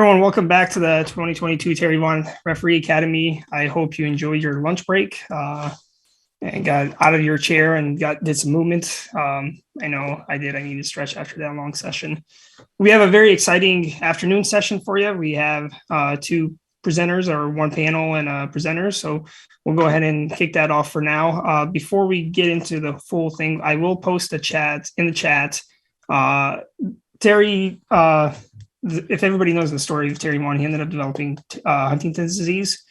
everyone. Welcome back to the 2022 Terry Vaughn Referee Academy. I hope you enjoyed your lunch break and got out of your chair and did some movement. I know I did. I need to stretch after that long session. We have a very exciting afternoon session for you. We have two presenters, or one panel and a presenter. So we'll go ahead and kick that off for now. Before we get into the full thing, I will post a chat in the chat. Terry, if everybody knows the story of Terry Vaughn, he ended up developing Huntington's disease.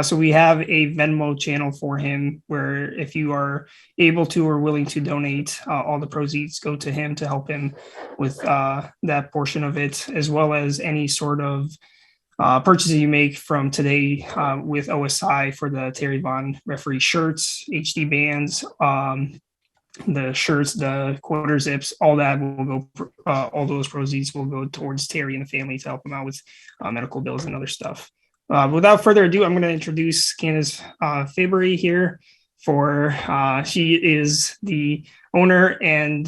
So we have a Venmo channel for him where if you are able to or willing to donate, all the proceeds go to him to help him with that portion of it, as well as any sort of purchases you make from today with OSI for the Terry Vaughn referee shirts, HD bands, the shirts, the quarter zips, all that will go, all those proceeds will go towards Terry and the family to help him out with medical bills and other stuff. Without further ado, I'm going to introduce Candace Fabry here. She is the owner and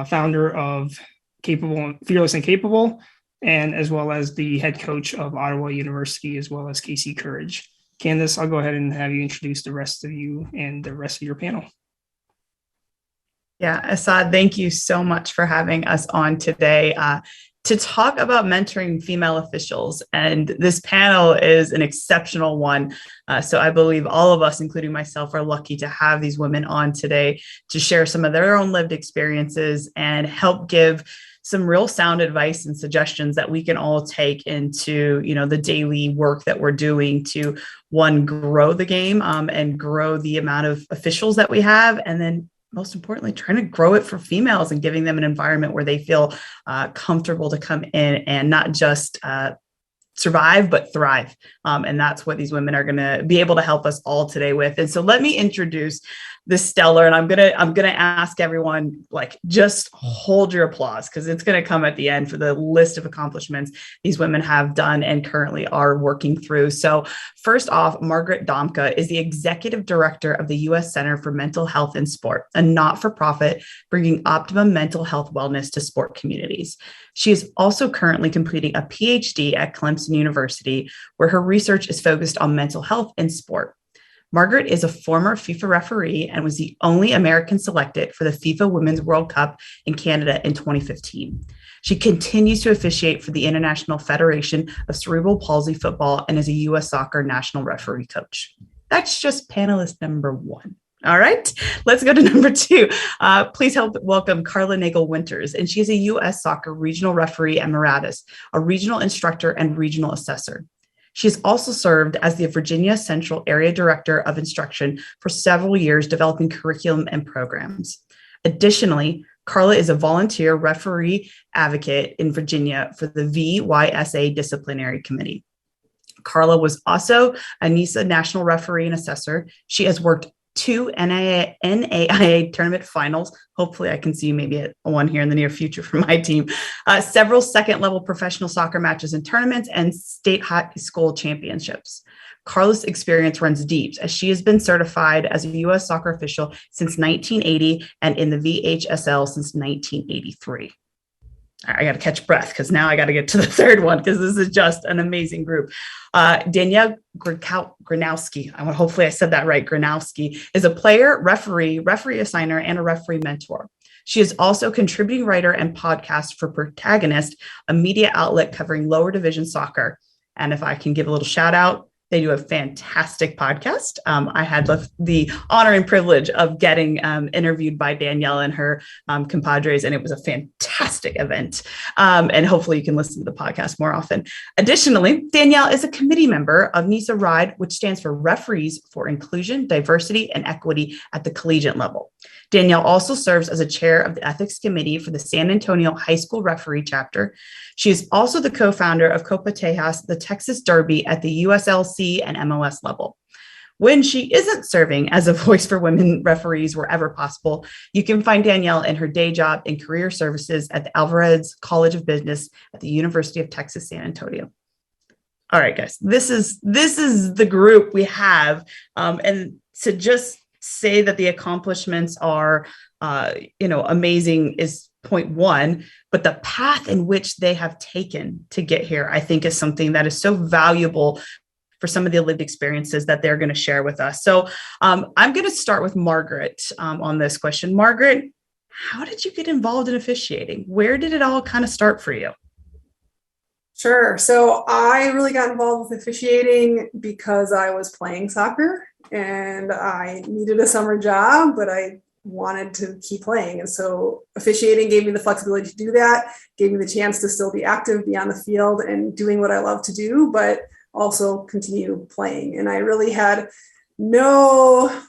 founder of Fearless and Capable, and as well as the head coach of Ottawa University, as well as KC Courage. Candace, I'll go ahead and have you introduce the rest of you and the rest of your panel. Yeah, Assad, thank you so much for having us on today to talk about mentoring female officials. And this panel is an exceptional one. So I believe all of us, including myself, are lucky to have these women on today to share some of their own lived experiences and help give some real sound advice and suggestions that we can all take into, the daily work that we're doing to, one, grow the game and grow the amount of officials that we have, and then most importantly, trying to grow it for females and giving them an environment where they feel comfortable to come in and not just survive, but thrive. And that's what these women are going to be able to help us all today with. And so let me introduce the stellar, and I'm gonna ask everyone, just hold your applause, because it's gonna come at the end for the list of accomplishments these women have done and currently are working through. So first off, Margaret Domka is the executive director of the U.S. Center for Mental Health in Sport, a not-for-profit bringing optimum mental health wellness to sport communities. She is also currently completing a PhD at Clemson University, where her research is focused on mental health in sport. Margaret is a former FIFA referee and was the only American selected for the FIFA Women's World Cup in Canada in 2015. She continues to officiate for the International Federation of Cerebral Palsy Football and is a U.S. Soccer national referee coach. That's just panelist number one. All right, let's go to number two. Please help welcome Carla Nagel-Winters, and she is a U.S. Soccer regional referee emeritus, a regional instructor, and regional assessor. She has also served as the Virginia Central Area Director of Instruction for several years, developing curriculum and programs. Additionally, Carla is a volunteer referee advocate in Virginia for the VYSA Disciplinary Committee. Carla was also a NISA national referee and assessor. She has worked 2 NAIA tournament finals. Hopefully I can see maybe at one here in the near future for my team. Several second-level professional soccer matches and tournaments, and state high school championships. Carla's experience runs deep, as she has been certified as a U.S. soccer official since 1980 and in the VHSL since 1983. I got to catch breath because now I got to get to the third one, because this is just an amazing group. Danielle Gronowski, hopefully I said that right, Gronowski, is a player, referee assigner, and a referee mentor. She is also a contributing writer and podcast for Protagonist, a media outlet covering lower division soccer. And if I can give a little shout out, they do a fantastic podcast. I had the honor and privilege of getting interviewed by Danielle and her compadres, and it was a fantastic event. And hopefully you can listen to the podcast more often. Additionally, Danielle is a committee member of NISA RIDE, which stands for Referees for Inclusion, Diversity, and Equity at the collegiate level. Danielle also serves as a chair of the ethics committee for the San Antonio High School Referee Chapter. She is also the co-founder of Copa Tejas, the Texas Derby at the USLC and MLS level. When she isn't serving as a voice for women referees wherever possible, you can find Danielle in her day job in career services at the Alvarez College of Business at the University of Texas, San Antonio. All right, guys, this is the group we have. And to just say that the accomplishments are, amazing is point one, but the path in which they have taken to get here, I think is something that is so valuable for some of the lived experiences that they're going to share with us. So I'm going to start with Margaret on this question. Margaret, how did you get involved in officiating? Where did it all kind of start for you? Sure. So I really got involved with officiating because I was playing soccer and I needed a summer job, but I wanted to keep playing. And so officiating gave me the flexibility to do that, gave me the chance to still be active, be on the field and doing what I love to do, but also continue playing. And I really had no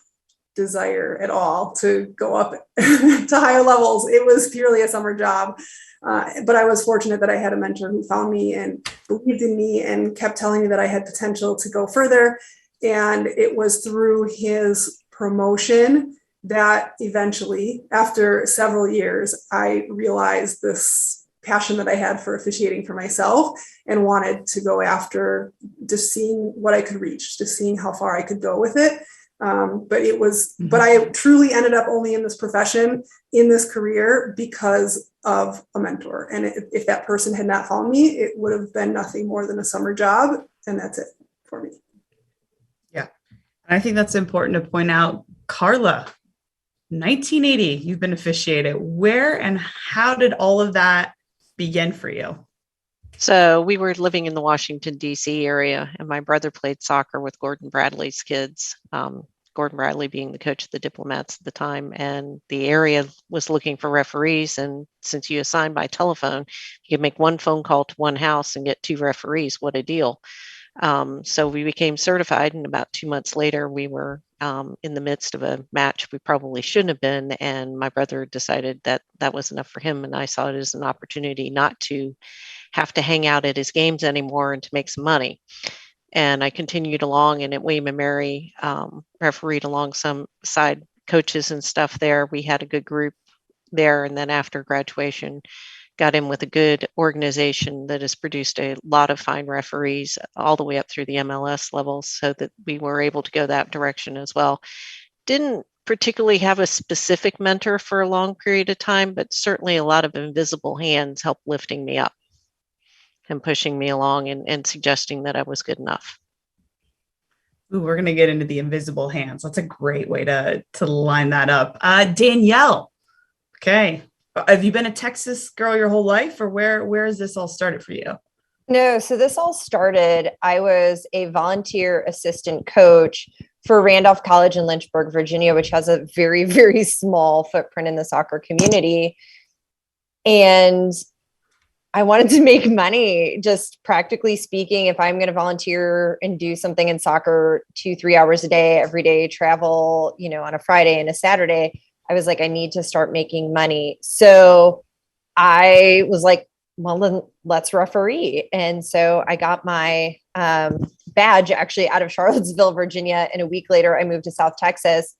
desire at all to go up to higher levels. It was purely a summer job. But I was fortunate that I had a mentor who found me and believed in me and kept telling me that I had potential to go further. And it was through his promotion that eventually, after several years, I realized this passion that I had for officiating for myself and wanted to go after just seeing what I could reach, just seeing how far I could go with it. But I truly ended up only in this profession, in this career because of a mentor. And if that person had not found me, it would have been nothing more than a summer job. And that's it for me. Yeah. And I think that's important to point out. Carla, 1980, you've been officiated. Where and how did all of that begin for you? So we were living in the Washington, D.C. area, and my brother played soccer with Gordon Bradley's kids, Gordon Bradley being the coach of the Diplomats at the time. And the area was looking for referees. And since you assign by telephone, you could make one phone call to one house and get 2 referees. What a deal. So we became certified. And about 2 months later, we were in the midst of a match we probably shouldn't have been. And my brother decided that that was enough for him. And I saw it as an opportunity not to have to hang out at his games anymore and to make some money. And I continued along, and at William and Mary, refereed alongside coaches and stuff there. We had a good group there. And then after graduation, got in with a good organization that has produced a lot of fine referees all the way up through the MLS levels, so that we were able to go that direction as well. Didn't particularly have a specific mentor for a long period of time, but certainly a lot of invisible hands helped lifting me up and pushing me along and suggesting that I was good enough. Ooh, we're going to get into the invisible hands. That's a great way to line that up. Danielle, okay. Have you been a Texas girl your whole life, or where has this all started for you? No, so this all started, I was a volunteer assistant coach for Randolph College in Lynchburg, Virginia, which has a very, very small footprint in the soccer community. And I wanted to make money, just practically speaking. If I'm going to volunteer and do something in soccer 2-3 hours a day, every day, travel, on a Friday and a Saturday, I was like, I need to start making money. So I was like, well, then let's referee. And so I got my badge actually out of Charlottesville, Virginia. And a week later, I moved to South Texas.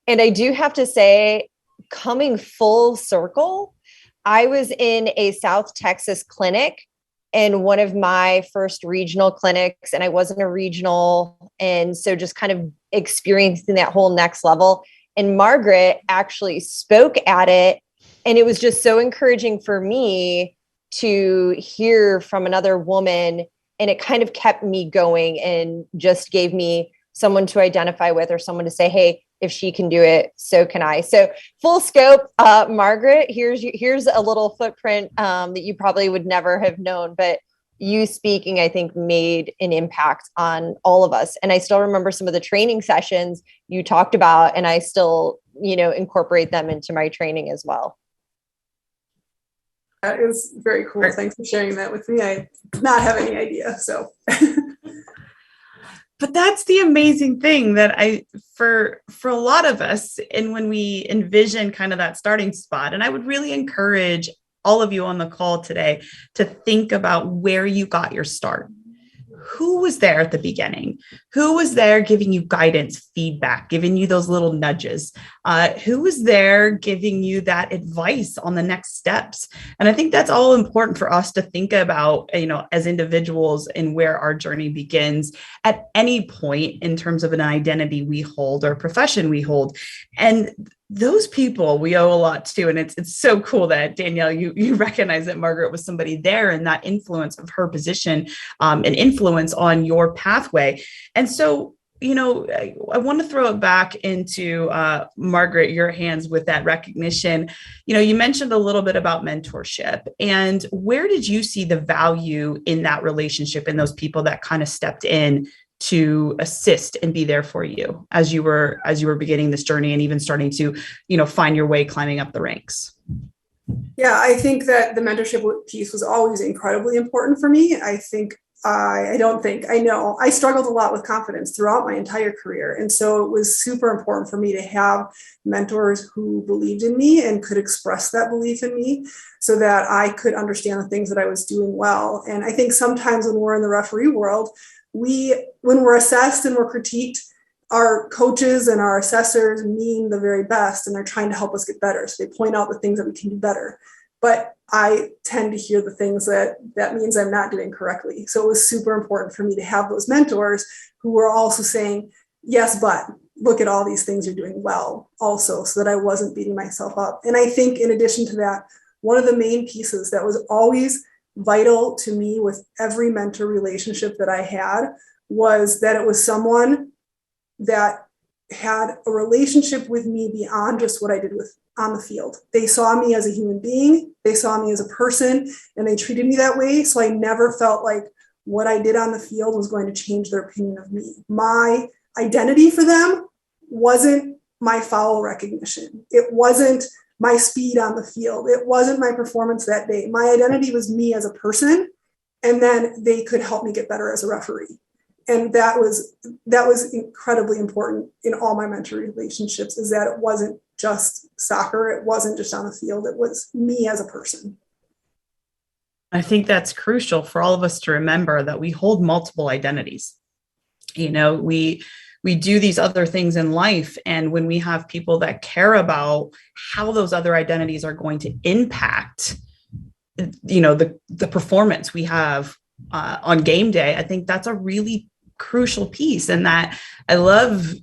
And I do have to say, coming full circle, I was in a South Texas clinic and one of my first regional clinics, and I wasn't a regional. And so just kind of experiencing that whole next level. And Margaret actually spoke at it. And it was just so encouraging for me to hear from another woman. And it kind of kept me going and just gave me someone to identify with, or someone to say, hey, if she can do it, so can I. So full scope, Margaret, here's a little footprint that you probably would never have known, but you speaking, I think, made an impact on all of us. And I still remember some of the training sessions you talked about, and I still, incorporate them into my training as well. That is very cool. Thanks for sharing that with me. I did not have any idea. So But that's the amazing thing that for a lot of us, and when we envision kind of that starting spot, and I would really encourage all of you on the call today to think about where you got your start. Who was there at the beginning? Who was there giving you guidance, feedback, giving you those little nudges? Who was there giving you that advice on the next steps? And I think that's all important for us to think about, as individuals, and where our journey begins at any point in terms of an identity we hold or profession we hold. And those people we owe a lot to. And it's so cool that Danielle, you recognize that Margaret was somebody there, and that influence of her position and influence on your pathway. And so, I want to throw it back into Margaret, your hands with that recognition. You mentioned a little bit about mentorship, and where did you see the value in that relationship and those people that kind of stepped in to assist and be there for you as you were beginning this journey and even starting to, find your way climbing up the ranks? Yeah, I think that the mentorship piece was always incredibly important for me. I know I struggled a lot with confidence throughout my entire career. And so it was super important for me to have mentors who believed in me and could express that belief in me so that I could understand the things that I was doing well. And I think sometimes when we're in the referee world, when we're assessed and we're critiqued, our coaches and our assessors mean the very best, and they're trying to help us get better. So they point out the things that we can do better. But I tend to hear the things that means I'm not doing correctly. So it was super important for me to have those mentors who were also saying, yes, but look at all these things you're doing well also, so that I wasn't beating myself up. And I think in addition to that, one of the main pieces that was always vital to me with every mentor relationship that I had was that it was someone that had a relationship with me beyond just what I did on the field. They saw me as a human being, they saw me as a person, and they treated me that way. So I never felt like what I did on the field was going to change their opinion of me. My identity for them wasn't my foul recognition. It wasn't my speed on the field. It wasn't my performance that day. My identity was me as a person, and then they could help me get better as a referee. And that was incredibly important in all my mentor relationships, is that it wasn't just soccer. It wasn't just on the field. It was me as a person. I think that's crucial for all of us to remember, that we hold multiple identities. We do these other things in life. And when we have people that care about how those other identities are going to impact, the performance we have on game day, I think that's a really crucial piece. And that I love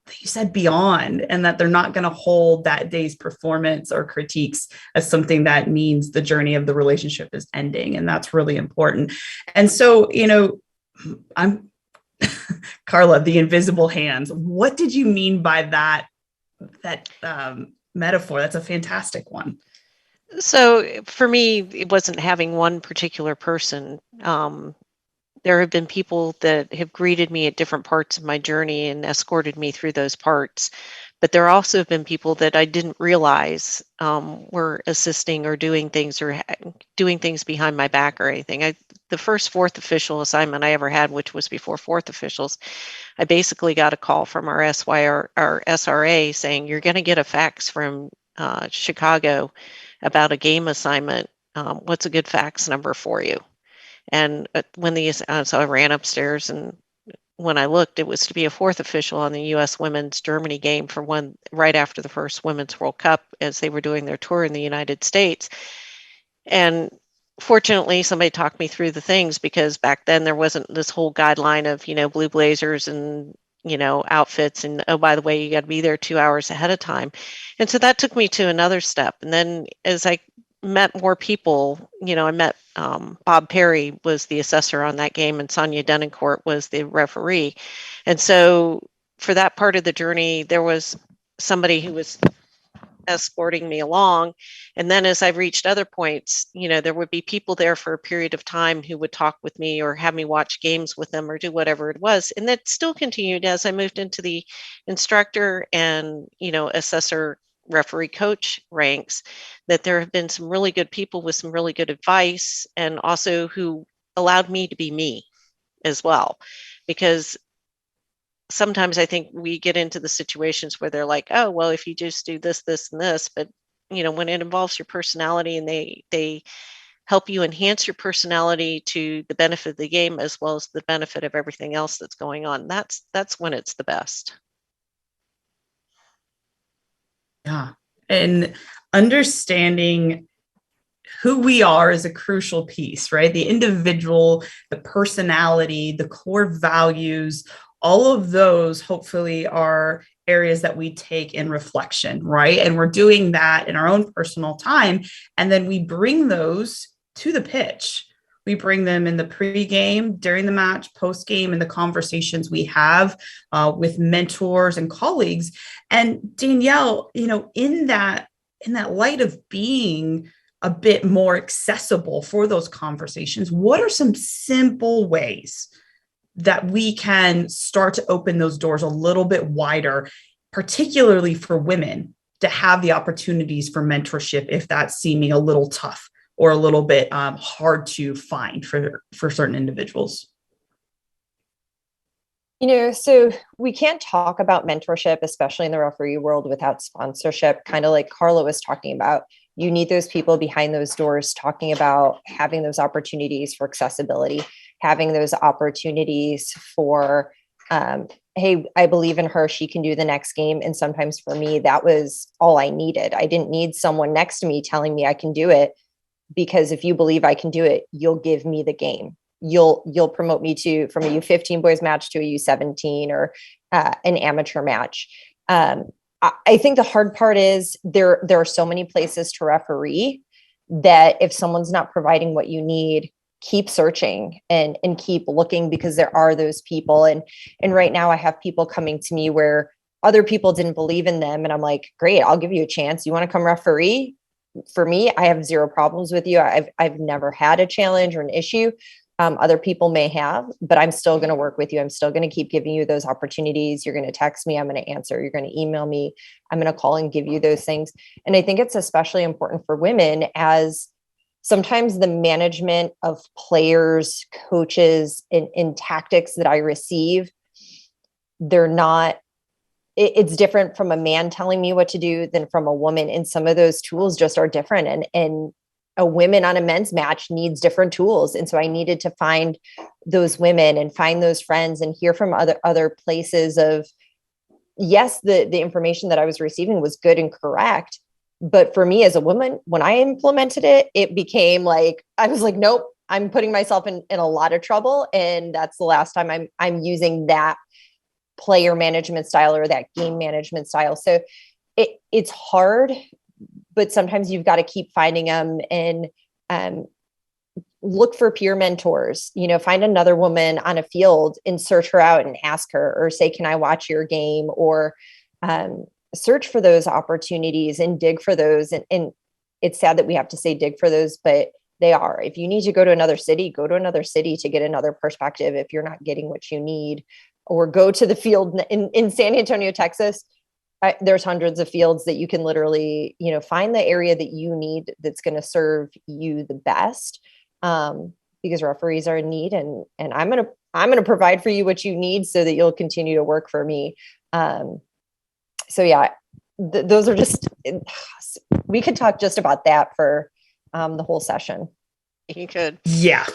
that you said beyond, and that they're not going to hold that day's performance or critiques as something that means the journey of the relationship is ending. And that's really important. And so, I'm Carla, the invisible hands. What did you mean by that metaphor? That's a fantastic one. So for me, it wasn't having one particular person. There have been people that have greeted me at different parts of my journey and escorted me through those parts. But there also have been people that I didn't realize were assisting or doing things behind my back or anything. The first fourth official assignment I ever had, which was before fourth officials, I basically got a call from our SRA saying, you're going to get a fax from Chicago about a game assignment. What's a good fax number for you? And so I ran upstairs, and when I looked, it was to be a fourth official on the U.S. Women's Germany game for one right after the first Women's World Cup, as they were doing their tour in the United States. And fortunately, somebody talked me through the things, because back then there wasn't this whole guideline of, blue blazers and, outfits. And, oh, by the way, you got to be there 2 hours ahead of time. And so that took me to another step. And then as I met more people, I met Bob Perry was the assessor on that game, and Sonia Denoncourt was the referee. And so for that part of the journey, there was somebody who was escorting me along. And then as I reached other points, there would be people there for a period of time who would talk with me or have me watch games with them or do whatever it was. And that still continued as I moved into the instructor and, assessor, referee, coach ranks, that there have been some really good people with some really good advice, and also who allowed me to be me as well. Because sometimes I think we get into the situations where they're like, oh, well, if you just do this, this, and this, but when it involves your personality, and they help you enhance your personality to the benefit of the game as well as the benefit of everything else that's going on, that's when it's the best. Yeah. And understanding who we are is a crucial piece, right? The individual, the personality, the core values, all of those hopefully are areas that we take in reflection, right? And we're doing that in our own personal time. And then we bring those to the pitch. We bring them in the pregame, during the match, postgame, and the conversations we have with mentors and colleagues. And Danielle, in that light of being a bit more accessible for those conversations, what are some simple ways that we can start to open those doors a little bit wider, particularly for women, to have the opportunities for mentorship if that's seeming a little tough or a little bit hard to find for certain individuals? So we can't talk about mentorship, especially in the referee world, without sponsorship, kind of like Carla was talking about. You need those people behind those doors talking about having those opportunities for accessibility, having those opportunities for, hey, I believe in her, she can do the next game. And sometimes for me, that was all I needed. I didn't need someone next to me telling me I can do it, because if you believe I can do it, you'll give me the game. You'll promote me from a U15 boys match to a U17 or an amateur match. I think the hard part is there are so many places to referee that if someone's not providing what you need, keep searching and keep looking, because there are those people. And right now I have people coming to me where other people didn't believe in them. And I'm like, great, I'll give you a chance. You want to come referee? For me, I have zero problems with you. I've never had a challenge or an issue. Other people may have, but I'm still going to work with you. I'm still going to keep giving you those opportunities. You're going to text me. I'm going to answer. You're going to email me. I'm going to call and give you those things. And I think it's especially important for women, as sometimes the management of players, coaches, in tactics that I receive, it's different from a man telling me what to do than from a woman. And some of those tools just are different. And a woman on a men's match needs different tools. And so I needed to find those women and find those friends and hear from other places of, yes, the information that I was receiving was good and correct. But for me as a woman, when I implemented it, it became like, I was like, nope, I'm putting myself in a lot of trouble. And that's the last time I'm using that player management style or that game management style. So it's hard, but sometimes you've got to keep finding them and look for peer mentors. Find another woman on a field and search her out and ask her, or say, can I watch your game? Or search for those opportunities and dig for those. And it's sad that we have to say dig for those, but they are. If you need to go to another city to get another perspective if you're not getting what you need, or go to the field in San Antonio, Texas. There's hundreds of fields that you can literally, find the area that you need that's going to serve you the best, because referees are in need, and I'm going to provide for you what you need so that you'll continue to work for me. So yeah, those are just, we could talk just about that for the whole session. You could. Yeah.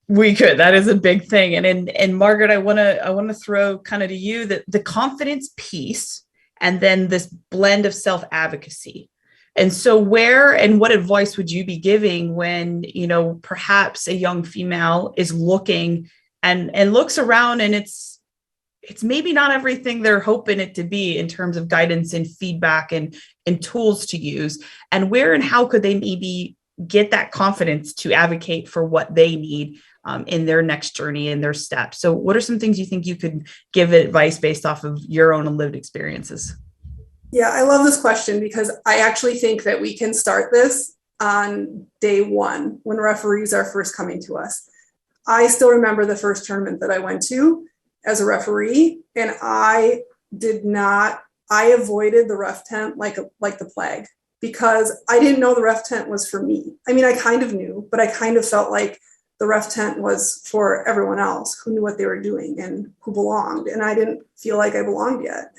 We could. That is a big thing. And Margaret, I want to throw kind of to you that the confidence piece, and then this blend of self-advocacy. And so what advice would you be giving when, perhaps a young female is looking and looks around, and it's maybe not everything they're hoping it to be in terms of guidance and feedback and tools to use, and where and how could they maybe get that confidence to advocate for what they need in their next journey and their steps? So what are some things you think you could give advice based off of your own lived experiences? Yeah, I love this question, because I actually think that we can start this on day one when referees are first coming to us. I still remember the first tournament that I went to as a referee, and I avoided the ref tent like the plague, because I didn't know the ref tent was for me. I mean, I kind of knew, but I kind of felt like the ref tent was for everyone else who knew what they were doing and who belonged. And I didn't feel like I belonged yet.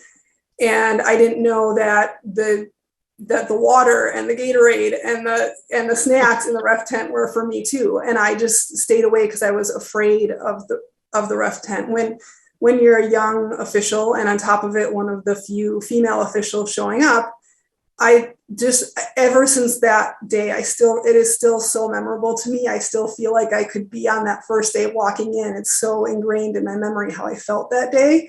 And I didn't know that the water and the Gatorade and the snacks in the ref tent were for me too. And I just stayed away because I was afraid of the ref tent. When you're a young official, and on top of it, one of the few female officials showing up, I just, ever since that day, it is still so memorable to me. I still feel like I could be on that first day walking in. It's so ingrained in my memory how I felt that day.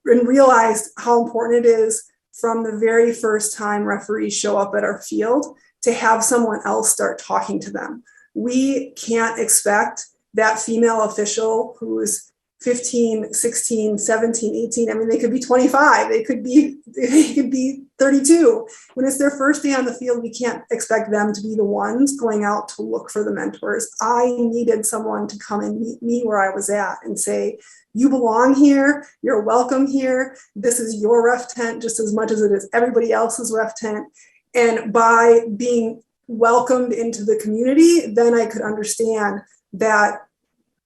and realized how important it is from the very first time referees show up at our field to have someone else start talking to them. We can't expect that female official who's 15, 16, 17, 18. I mean, they could be 25, they could be 32. When it's their first day on the field, we can't expect them to be the ones going out to look for the mentors. I needed someone to come and meet me where I was at and say, you belong here, you're welcome here. This is your ref tent just as much as it is everybody else's ref tent. And by being welcomed into the community, then I could understand that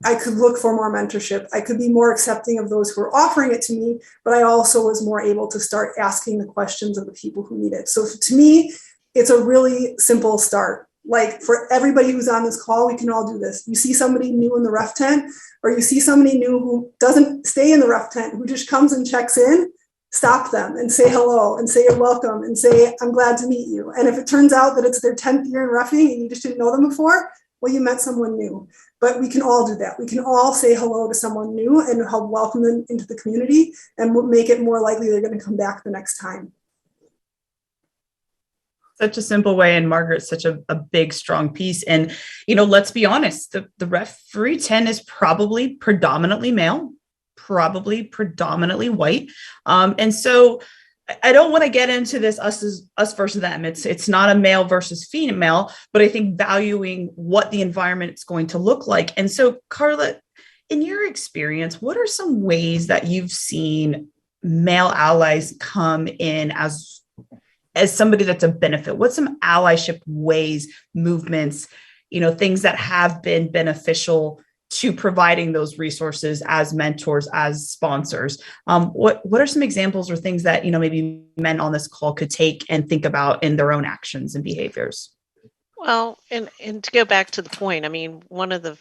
I could look for more mentorship. I could be more accepting of those who are offering it to me, but I also was more able to start asking the questions of the people who need it. So to me, it's a really simple start. Like for everybody who's on this call, we can all do this. You see somebody new in the ref tent, or you see somebody new who doesn't stay in the ref tent, who just comes and checks in, stop them and say hello and say you're welcome and say, I'm glad to meet you. And if it turns out that it's their 10th year in reffing and you just didn't know them before, well, you met someone new. But we can all do that. We can all say hello to someone new and help welcome them into the community and make it more likely they're going to come back the next time. Such a simple way. And Margaret's such a big, strong piece. And, you know, let's be honest, the referee 10 is probably predominantly male, probably predominantly white. And so I don't want to get into this us versus them. It's not a male versus female, but I think valuing what the environment is going to look like. And so, Carla, in your experience, what are some ways that you've seen male allies come in as somebody that's a benefit? What's some allyship ways, movements, you know, things that have been beneficial to providing those resources as mentors, as sponsors? What are some examples or things that, you know, maybe men on this call could take and think about in their own actions and behaviors? Well, and to go back to the point, I mean, one of the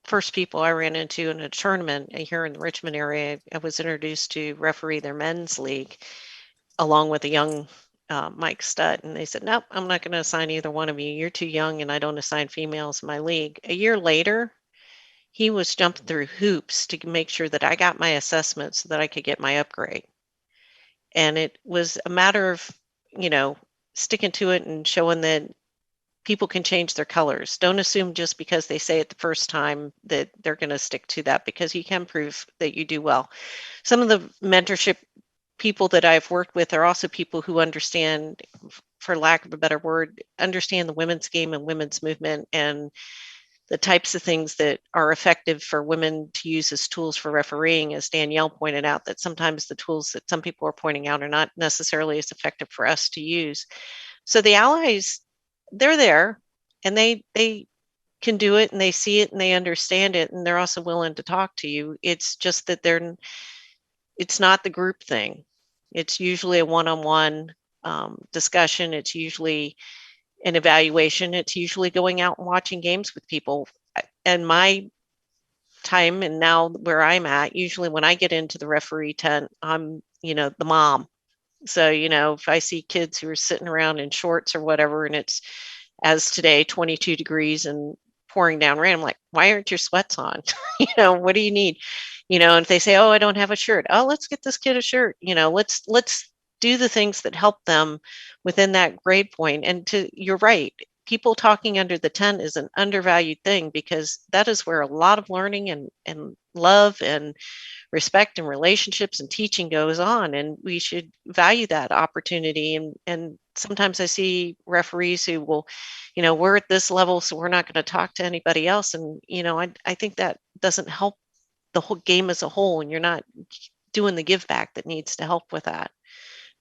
first people I ran into in a tournament here in the Richmond area, I was introduced to referee their men's league along with a young Mike Stutt. And they said, nope, I'm not going to assign either one of you. You're too young and I don't assign females in my league. A year later, he was jumping through hoops to make sure that I got my assessment so that I could get my upgrade. And it was a matter of, you know, sticking to it and showing that people can change their colors. Don't assume just because they say it the first time that they're going to stick to that, because you can prove that you do well. Some of the mentorship people that I've worked with are also people who understand, for lack of a better word, understand the women's game and women's movement and the types of things that are effective for women to use as tools for refereeing. As Danielle pointed out, that sometimes the tools that some people are pointing out are not necessarily as effective for us to use. So the allies, they're there and they can do it and they see it and they understand it and they're also willing to talk to you. It's just that it's not the group thing. It's usually a one-on-one discussion. It's usually an evaluation. It's usually going out and watching games with people. And my time and now where I'm at, usually when I get into the referee tent, I'm, you know, the mom. So, you know, if I see kids who are sitting around in shorts or whatever, and it's, as today, 22 degrees and pouring down rain, I'm like, why aren't your sweats on? You know, what do you need? You know, and if they say, oh, I don't have a shirt. Oh, let's get this kid a shirt. You know, let's do the things that help them within that grade point. And you're right, people talking under the tent is an undervalued thing, because that is where a lot of learning and love and respect and relationships and teaching goes on. And we should value that opportunity. And sometimes I see referees who will, you know, we're at this level, so we're not going to talk to anybody else. And, you know, I think that doesn't help the whole game as a whole. And you're not doing the give back that needs to help with that.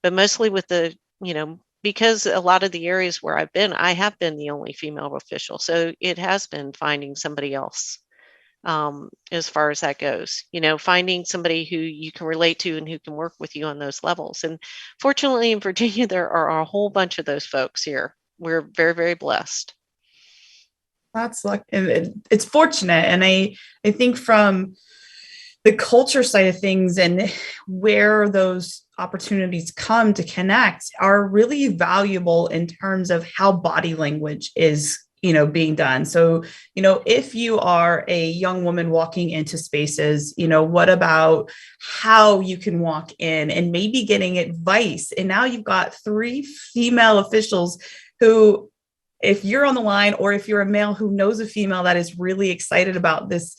But mostly with the, you know, because a lot of the areas where I've been, I have been the only female official. So it has been finding somebody else as far as that goes, you know, finding somebody who you can relate to and who can work with you on those levels. And fortunately in Virginia, there are a whole bunch of those folks here. We're very, very blessed. That's like, it's fortunate. And I think from the culture side of things and where those opportunities come to connect are really valuable in terms of how body language is being done. So, if you are a young woman walking into spaces, what about how you can walk in and maybe getting advice? And now you've got 3 female officials who, if you're on the line, or if you're a male who knows a female that is really excited about this,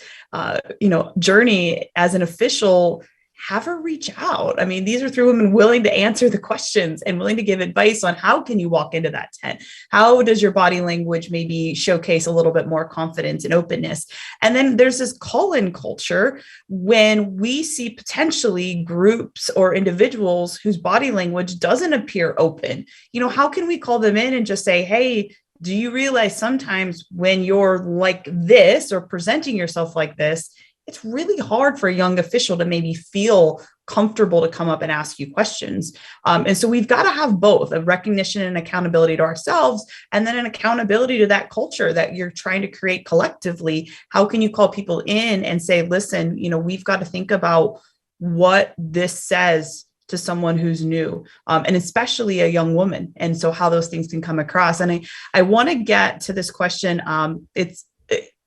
journey as an official, have her reach out. I mean, these are 3 women willing to answer the questions and willing to give advice on how can you walk into that tent? How does your body language maybe showcase a little bit more confidence and openness? And then there's this call-in culture when we see potentially groups or individuals whose body language doesn't appear open. How can we call them in and just say, hey, do you realize sometimes when you're like this or presenting yourself like this, it's really hard for a young official to maybe feel comfortable to come up and ask you questions. And so we've got to have both a recognition and accountability to ourselves, and then an accountability to that culture that you're trying to create collectively. How can you call people in and say, listen, we've got to think about what this says to someone who's new, and especially a young woman. And so how those things can come across. And I want to get to this question.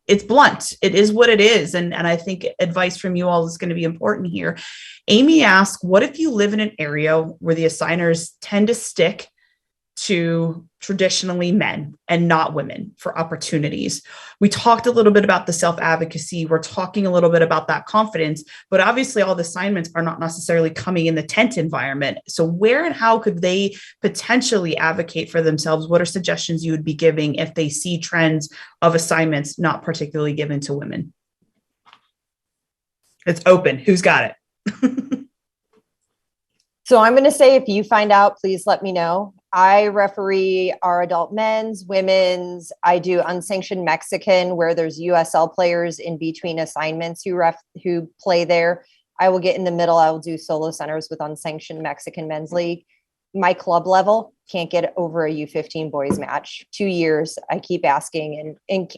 It's blunt. It is what it is. And I think advice from you all is going to be important here. Amy asked, what if you live in an area where the assigners tend to stick to traditionally men and not women for opportunities? We talked a little bit about the self-advocacy. We're talking a little bit about that confidence, but obviously all the assignments are not necessarily coming in the tent environment. So where and how could they potentially advocate for themselves? What are suggestions you would be giving if they see trends of assignments not particularly given to women? It's open. Who's got it? So I'm going to say, if you find out, please let me know. I referee our adult men's, women's. I do unsanctioned Mexican, where there's USL players in between assignments who play there. I will get in the middle. I will do solo centers with unsanctioned Mexican men's league. My club level can't get over a U15 boys match. 2 years, I keep asking and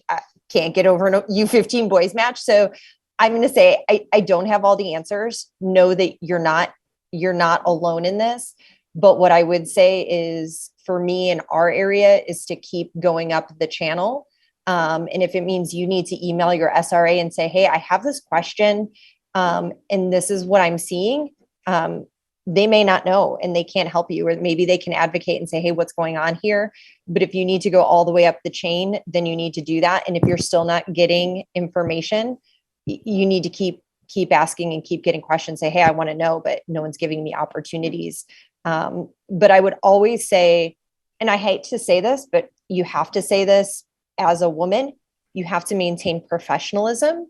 can't get over a U15 boys match. So I'm going to say, I don't have all the answers. Know that you're not alone in this. But what I would say is, for me in our area, is to keep going up the channel. And if it means you need to email your SRA and say, hey, I have this question, and this is what I'm seeing. They may not know and they can't help you, or maybe they can advocate and say, hey, what's going on here? But if you need to go all the way up the chain, then you need to do that. And if you're still not getting information, you need to keep asking and keep getting questions. Say, hey, I want to know, but no one's giving me opportunities. But I would always say, and I hate to say this, but you have to say this as a woman, you have to maintain professionalism.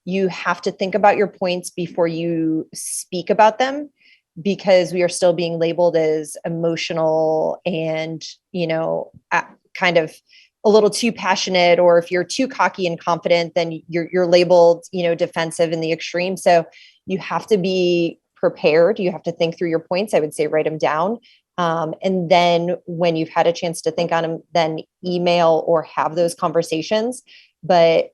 You have to think about your points before you speak about them, because we are still being labeled as emotional and, kind of a little too passionate, or if you're too cocky and confident, then you're labeled, defensive in the extreme. So you have to be prepared. You have to think through your points. I would say write them down. And then when you've had a chance to think on them, then email or have those conversations. But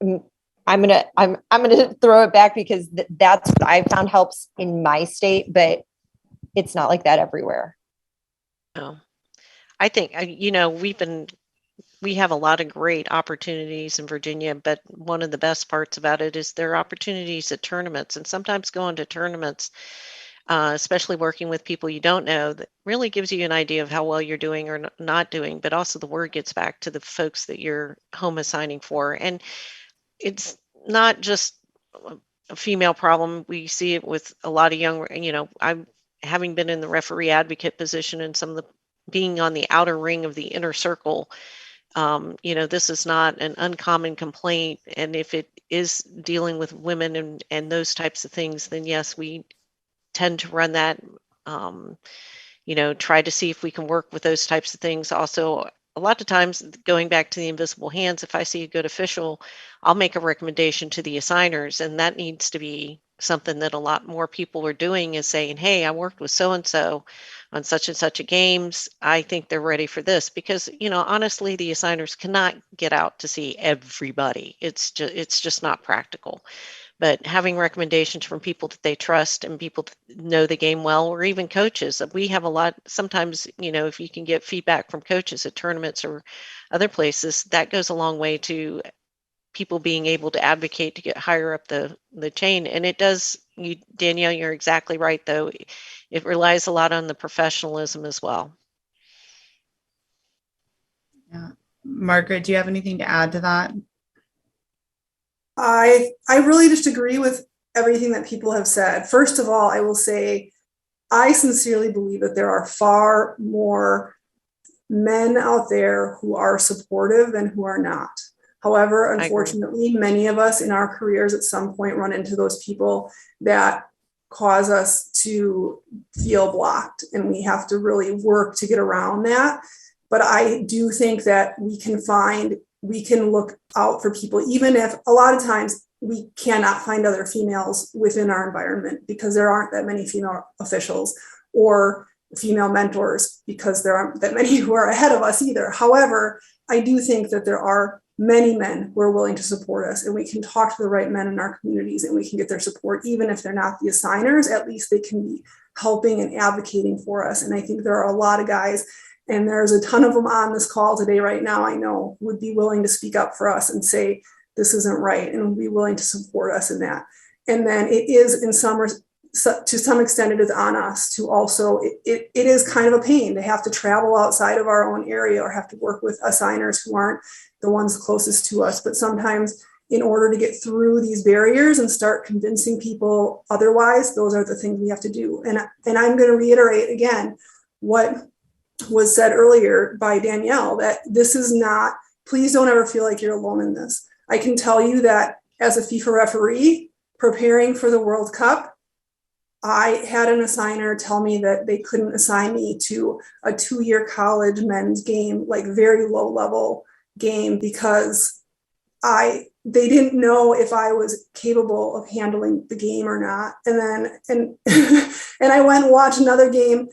I'm gonna throw it back, because that's what I've found helps in my state, but it's not like that everywhere. No, I think, we have a lot of great opportunities in Virginia, but one of the best parts about it is there are opportunities at tournaments, and sometimes going to tournaments, especially working with people you don't know, that really gives you an idea of how well you're doing or not doing, but also the word gets back to the folks that you're home assigning for. And it's not just a female problem. We see it with a lot of young, I'm having been in the referee advocate position and some of the being on the outer ring of the inner circle. This is not an uncommon complaint. And if it is dealing with women and those types of things, then yes, we tend to run that, try to see if we can work with those types of things. Also, a lot of times, going back to the invisible hands, if I see a good official, I'll make a recommendation to the assigners, and that needs to be something that a lot more people are doing, is saying, hey, I worked with so-and-so on such and such a games. I think they're ready for this, because, honestly, the assigners cannot get out to see everybody. It's just not practical. but having recommendations from people that they trust and people that know the game well, or even coaches. We have a lot, sometimes, if you can get feedback from coaches at tournaments or other places, that goes a long way to people being able to advocate to get higher up the chain. And it does, Danielle, you're exactly right, though. It relies a lot on the professionalism as well. Yeah. Margaret, do you have anything to add to that? I really just agree with everything that people have said. First of all, I will say I sincerely believe that there are far more men out there who are supportive than who are not. However, unfortunately, many of us in our careers at some point run into those people that cause us to feel blocked, and we have to really work to get around that. But I do think that we can look out for people, even if a lot of times we cannot find other females within our environment because there aren't that many female officials or female mentors, because there aren't that many who are ahead of us either. However, I do think that there are many men who are willing to support us, and we can talk to the right men in our communities and we can get their support. Even if they're not the assigners, at least they can be helping and advocating for us. And I think there are a lot of guys, and there's a ton of them on this call today right now, I know, would be willing to speak up for us and say, this isn't right, and would be willing to support us in that. And then it is to some extent, it is on us to also, it is kind of a pain to have to travel outside of our own area or have to work with assigners who aren't the ones closest to us. But sometimes in order to get through these barriers and start convincing people otherwise, those are the things we have to do. And I'm going to reiterate again what was said earlier by Danielle, that this is not, please don't ever feel like you're alone in this. I can tell you that as a FIFA referee preparing for the World Cup, I had an assigner tell me that they couldn't assign me to a 2-year college men's game, like very low level game, because they didn't know if I was capable of handling the game or not. And then, and I went and watched another game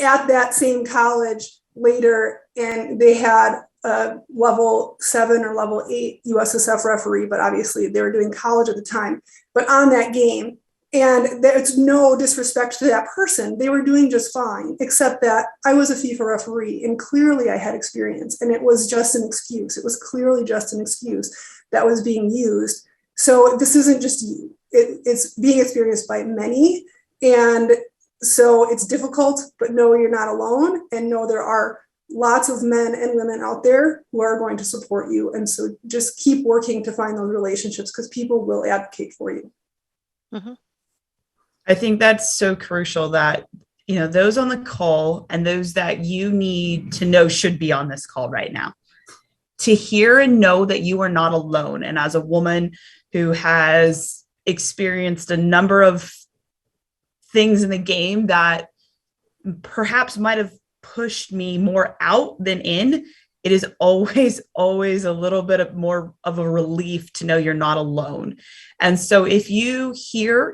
at that same college later, and they had a level 7 or level 8 USSF referee, but obviously they were doing college at the time, but on that game. And there's no disrespect to that person. They were doing just fine, except that I was a FIFA referee and clearly I had experience, and it was just an excuse. It was clearly just an excuse that was being used. So this isn't just you. It's being experienced by many. And so it's difficult, but no, you're not alone. And no, there are lots of men and women out there who are going to support you. And so just keep working to find those relationships, because people will advocate for you. Mm-hmm. I think that's so crucial that, those on the call and those that you need to know should be on this call right now, to hear and know that you are not alone. And as a woman who has experienced a number of things in the game that perhaps might have pushed me more out than in, it is always a little bit more of a relief to know you're not alone. And so if you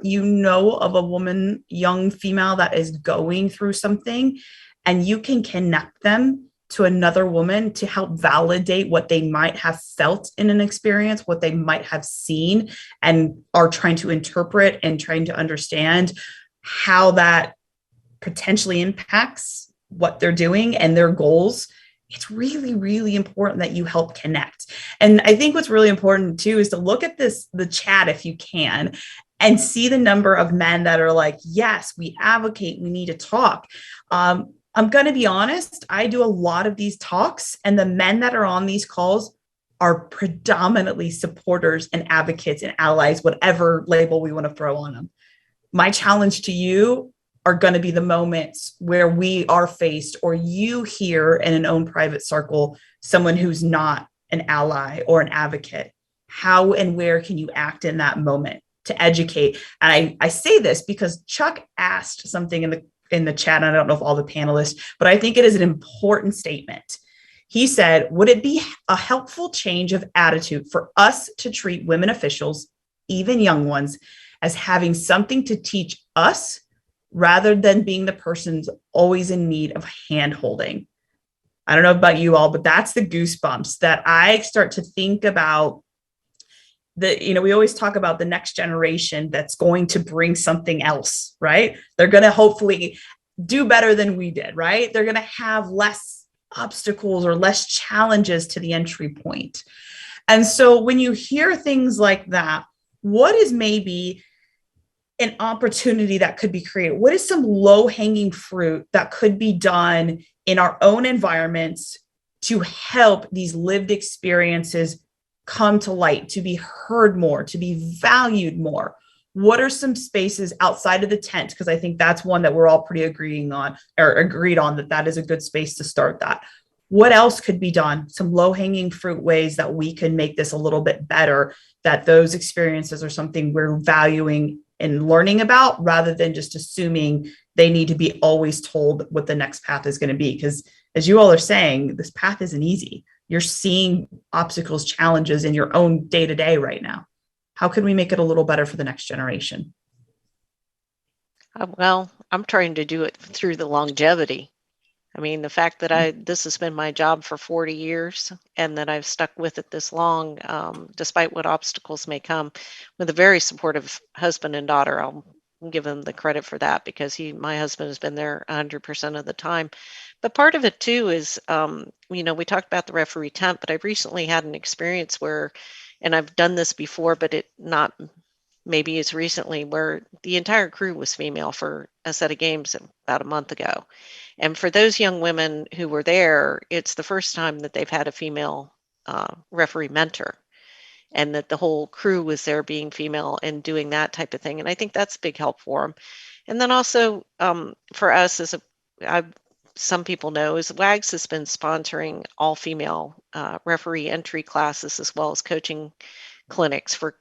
know of a woman, young female that is going through something, and you can connect them to another woman to help validate what they might have felt in an experience, what they might have seen, and are trying to interpret and trying to understand how that potentially impacts what they're doing and their goals, it's really, really important that you help connect. And I think what's really important too is to look at the chat if you can, and see the number of men that are like, yes, we advocate, we need to talk. I'm going to be honest, I do a lot of these talks, and the men that are on these calls are predominantly supporters and advocates and allies, whatever label we want to throw on them. My challenge to you are going to be the moments where we are faced, or you hear in an own private circle, someone who's not an ally or an advocate. How and where can you act in that moment to educate? And I say this because Chuck asked something in the chat, and I don't know if all the panelists, but I think it is an important statement. He said, would it be a helpful change of attitude for us to treat women officials, even young ones, as having something to teach us, rather than being the person's always in need of hand-holding? I don't know about you all, but that's the goosebumps that I start to think about we always talk about the next generation that's going to bring something else, right? They're going to hopefully do better than we did, right? They're going to have less obstacles or less challenges to the entry point. And so when you hear things like that, what is maybe an opportunity that could be created? What is some low-hanging fruit that could be done in our own environments to help these lived experiences come to light, to be heard more, to be valued more? What are some spaces outside of the tent? Because I think that's one that we're all pretty agreed on that is a good space to start that. What else could be done? Some low-hanging fruit ways that we can make this a little bit better, that those experiences are something we're valuing and learning about, rather than just assuming they need to be always told what the next path is going to be. Because as you all are saying, this path isn't easy. You're seeing obstacles, challenges in your own day-to-day right now. How can we make it a little better for the next generation? Well, I'm trying to do it through the longevity. I mean, the fact that this has been my job for 40 years and that I've stuck with it this long, despite what obstacles may come, with a very supportive husband and daughter. I'll give him the credit for that, because my husband has been there 100% of the time. But part of it too is, we talked about the referee tent, but I've recently had an experience where, and I've done this before, but it not maybe as recently, where the entire crew was female for a set of games about a month ago. And for those young women who were there, it's the first time that they've had a female referee mentor, and that the whole crew was there being female and doing that type of thing. And I think that's a big help for them. And then also for us, some people know, is WAGS has been sponsoring all female referee entry classes, as well as coaching clinics for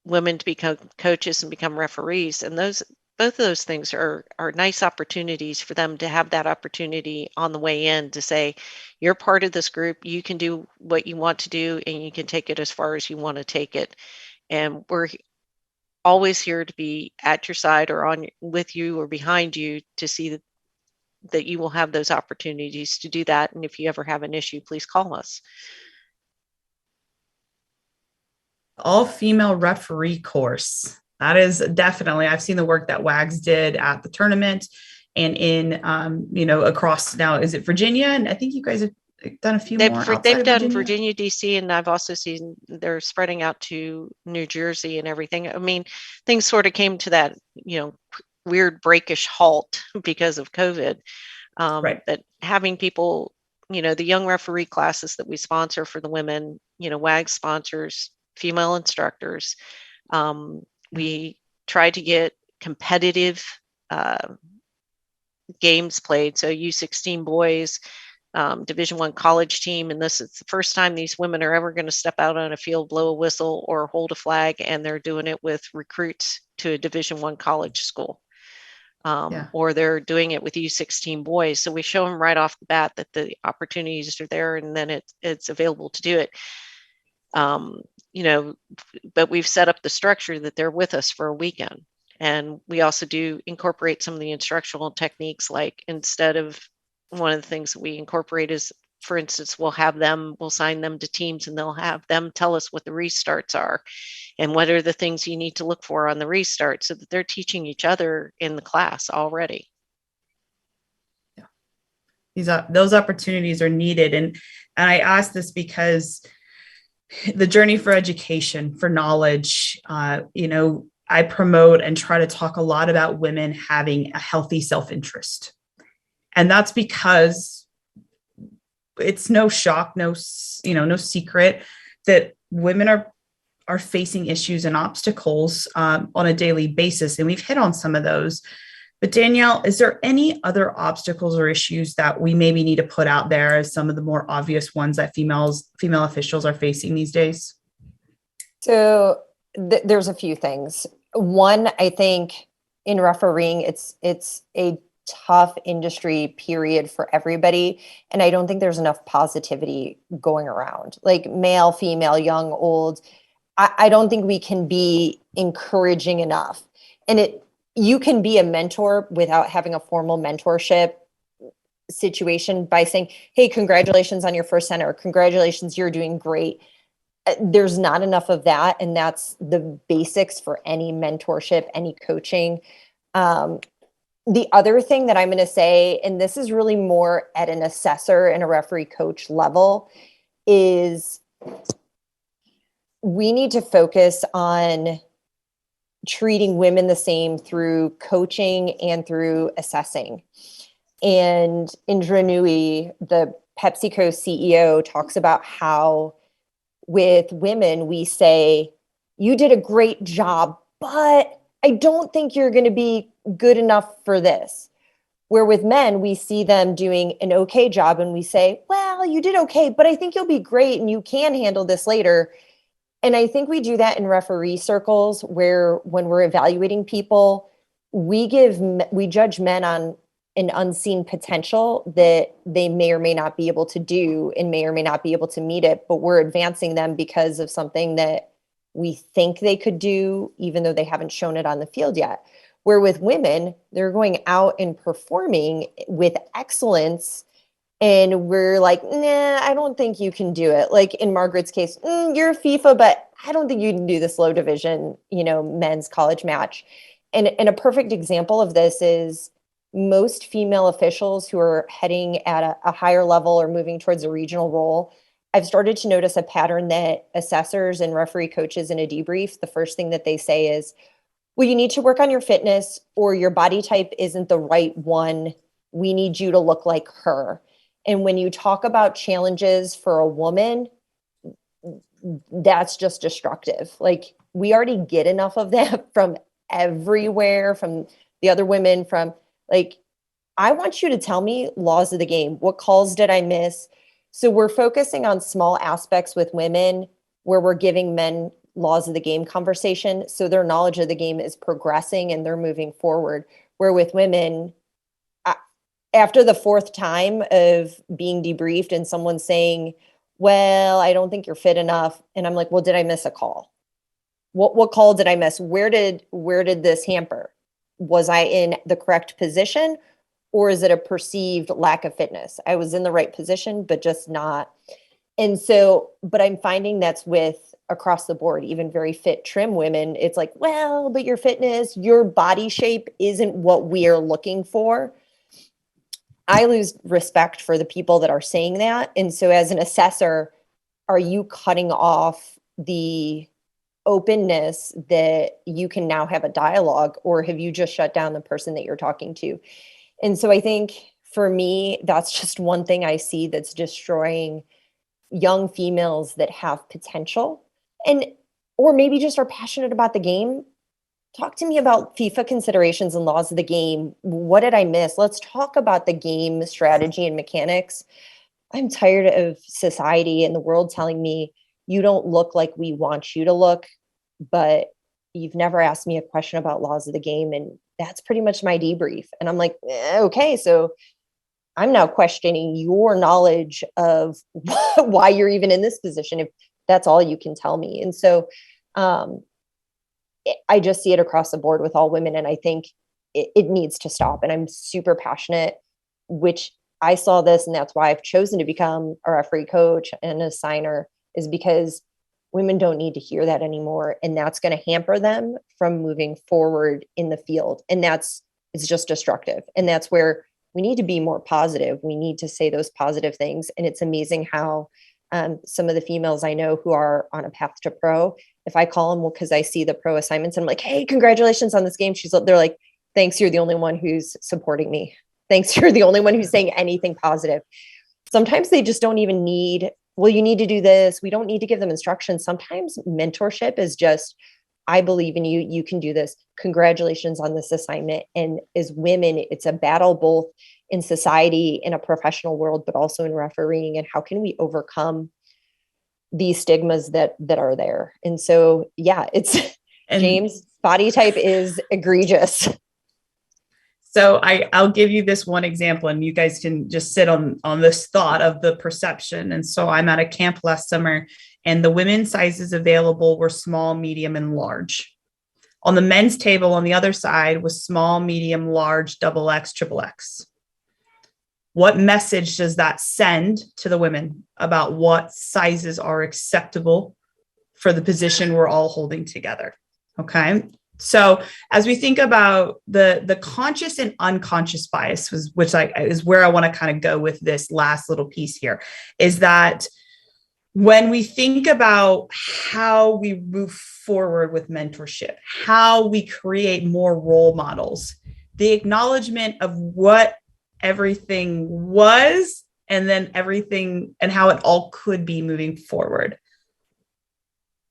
women to become coaches and become referees. And both of those things are nice opportunities for them to have that opportunity on the way in, to say, you're part of this group, you can do what you want to do, and you can take it as far as you want to take it. And we're always here to be at your side or with you or behind you, to see that you will have those opportunities to do that. And if you ever have an issue, please call us. All female referee course. That is definitely, I've seen the work that WAGS did at the tournament and in, across now, is it Virginia? And I think you guys have done a few more outside They've of done Virginia, DC, and I've also seen they're spreading out to New Jersey and everything. I mean, things sort of came to that, weird breakish halt because of COVID. Right. But having people, the young referee classes that we sponsor for the women, WAG sponsors female instructors. We try to get competitive games played. So U16 boys, Division I college team, and this is the first time these women are ever going to step out on a field, blow a whistle, or hold a flag, and they're doing it with recruits to a Division I college school. Or they're doing it with U16 boys. So we show them right off the bat that the opportunities are there, and then it's available to do it. But we've set up the structure that they're with us for a weekend. And we also do incorporate some of the instructional techniques, like instead of, one of the things that we incorporate is, for instance, we'll sign them to teams, and they'll have them tell us what the restarts are and what are the things you need to look for on the restart, so that they're teaching each other in the class already. Yeah. Those opportunities are needed. And I ask this because the journey for education, for knowledge, I promote and try to talk a lot about women having a healthy self-interest. And that's because it's no shock, no secret that women are facing issues and obstacles on a daily basis. And we've hit on some of those. But Danielle, is there any other obstacles or issues that we maybe need to put out there as some of the more obvious ones that female officials are facing these days? So there's a few things. One, I think in refereeing, it's a tough industry period for everybody. And I don't think there's enough positivity going around, like male, female, young, old. I don't think we can be encouraging enough. And you can be a mentor without having a formal mentorship situation by saying, hey, congratulations on your first center. Congratulations, you're doing great. there's not enough of that. And that's the basics for any mentorship, any coaching. The other thing that I'm going to say, and this is really more at an assessor and a referee coach level, is we need to focus on treating women the same through coaching and through assessing. And Indra Nooyi, the PepsiCo CEO, talks about how with women, we say, you did a great job, but I don't think you're going to be good enough for this. Where with men, we see them doing an okay job and we say, well, you did okay, but I think you'll be great and you can handle this later. And I think we do that in referee circles where when we're evaluating people, we judge men on an unseen potential that they may or may not be able to do and may or may not be able to meet it, but we're advancing them because of something that we think they could do, even though they haven't shown it on the field yet. Where with women, they're going out and performing with excellence. And we're like, nah, I don't think you can do it. Like in Margaret's case, you're FIFA, but I don't think you can do this low division, men's college match. And a perfect example of this is most female officials who are heading at a higher level or moving towards a regional role. I've started to notice a pattern that assessors and referee coaches in a debrief, the first thing that they say is, well, you need to work on your fitness or your body type isn't the right one. We need you to look like her. And when you talk about challenges for a woman, that's just destructive. Like we already get enough of that from everywhere, from the other women, from like, I want you to tell me laws of the game. What calls did I miss? So we're focusing on small aspects with women where we're giving men laws of the game conversation. So their knowledge of the game is progressing and they're moving forward. Where with women, after the fourth time of being debriefed and someone saying, well, I don't think you're fit enough. And I'm like, well, did I miss a call? What call did I miss? Where did this hamper? Was I in the correct position or is it a perceived lack of fitness? I was in the right position, but just not. And so, but I'm finding that's with across the board, even very fit, trim women. It's like, well, but your fitness, your body shape isn't what we are looking for. I lose respect for the people that are saying that. And so as an assessor, are you cutting off the openness that you can now have a dialogue, or have you just shut down the person that you're talking to? And so I think for me, that's just one thing I see that's destroying young females that have potential or maybe just are passionate about the game. Talk to me about FIFA considerations and laws of the game. What did I miss? Let's talk about the game strategy and mechanics. I'm tired of society and the world telling me you don't look like we want you to look, but you've never asked me a question about laws of the game. And that's pretty much my debrief. And I'm like, okay, so I'm now questioning your knowledge of why you're even in this position, if that's all you can tell me. And so I just see it across the board with all women. And I think it needs to stop. And I'm super passionate, which I saw this, and that's why I've chosen to become a referee coach and a signer, is because women don't need to hear that anymore. And that's going to hamper them from moving forward in the field. And it's just destructive. And that's where we need to be more positive. We need to say those positive things. And it's amazing how some of the females I know who are on a path to pro, if I call them, well, because I see the pro assignments and I'm like, hey, congratulations on this game. They're like, thanks, you're the only one who's supporting me. Thanks, you're the only one who's saying anything positive. Sometimes they just don't even need, well, you need to do this. We don't need to give them instructions. Sometimes mentorship is just, I believe in you. You can do this. Congratulations on this assignment. And as women, it's a battle both in society, in a professional world, but also in refereeing. And how can we overcome these stigmas that are there? And so, yeah, James, body type is egregious. So I'll give you this one example, and you guys can just sit on this thought of the perception. And so I'm at a camp last summer, and the women's sizes available were small, medium, and large. On the men's table on the other side was small, medium, large, XXX, XXX. What message does that send to the women about what sizes are acceptable for the position we're all holding together. Okay. So as we think about the conscious and unconscious bias, which is where I want to kind of go with this last little piece here, is that when we think about how we move forward with mentorship, how we create more role models, the acknowledgement of what everything was, and then everything and how it all could be moving forward.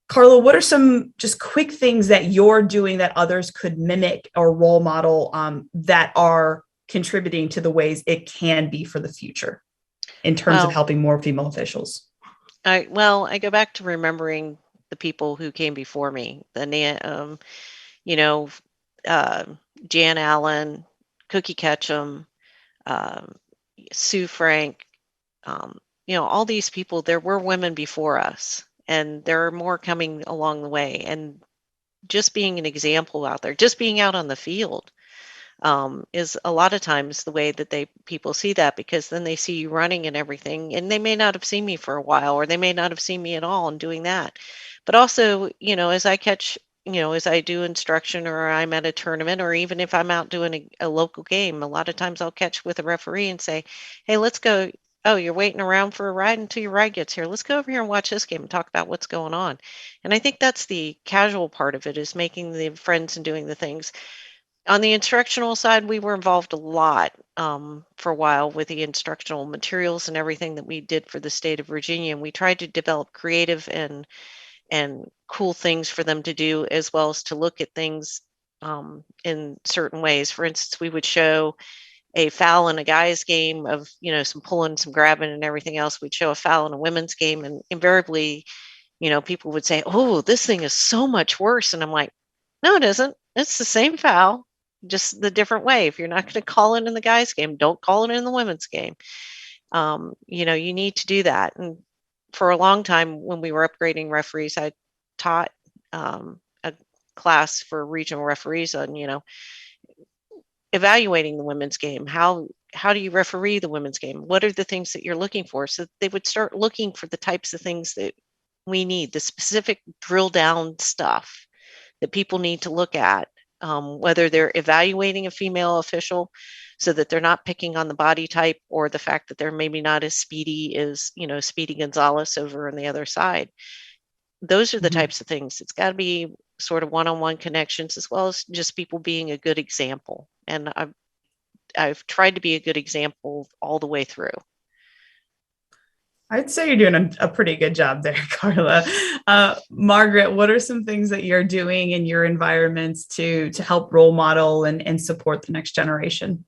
Carla, what are some just quick things that you're doing that others could mimic or role model that are contributing to the ways it can be for the future in terms of helping more female officials? I go back to remembering the people who came before me, Jan Allen, Cookie Ketchum, Sue Frank, all these people. There were women before us, and there are more coming along the way. And just being an example out there, just being out on the field, is a lot of times the way that people see that, because then they see you running and everything, and they may not have seen me for a while, or they may not have seen me at all in doing that. But also, as I catch, as I do instruction, or I'm at a tournament, or even if I'm out doing a local game, a lot of times I'll catch with a referee and say, hey, let's go. Oh, you're waiting around for a ride until your ride gets here. Let's go over here and watch this game and talk about what's going on. And I think that's the casual part of it, is making the friends and doing the things. On the instructional side, we were involved a lot for a while with the instructional materials and everything that we did for the state of Virginia. And we tried to develop creative and cool things for them to do, as well as to look at things in certain ways. For instance, we would show a foul in a guy's game of, some pulling, some grabbing and everything else. We'd show a foul in a women's game, and invariably, people would say, oh, this thing is so much worse. And I'm like, no, it isn't. It's the same foul, just the different way. If you're not going to call it in the guys' game, don't call it in the women's game. You need to do that. And for a long time, when we were upgrading referees, I taught a class for regional referees on, evaluating the women's game. How do you referee the women's game? What are the things that you're looking for? So they would start looking for the types of things that we need, the specific drill down stuff that people need to look at, whether they're evaluating a female official so that they're not picking on the body type, or the fact that they're maybe not as speedy as, Speedy Gonzalez over on the other side. Those are the types of things. It's got to be sort of one-on-one connections, as well as just people being a good example. And I've tried to be a good example all the way through. I'd say you're doing a pretty good job there, Carla. Margaret, what are some things that you're doing in your environments to help role model and support the next generation?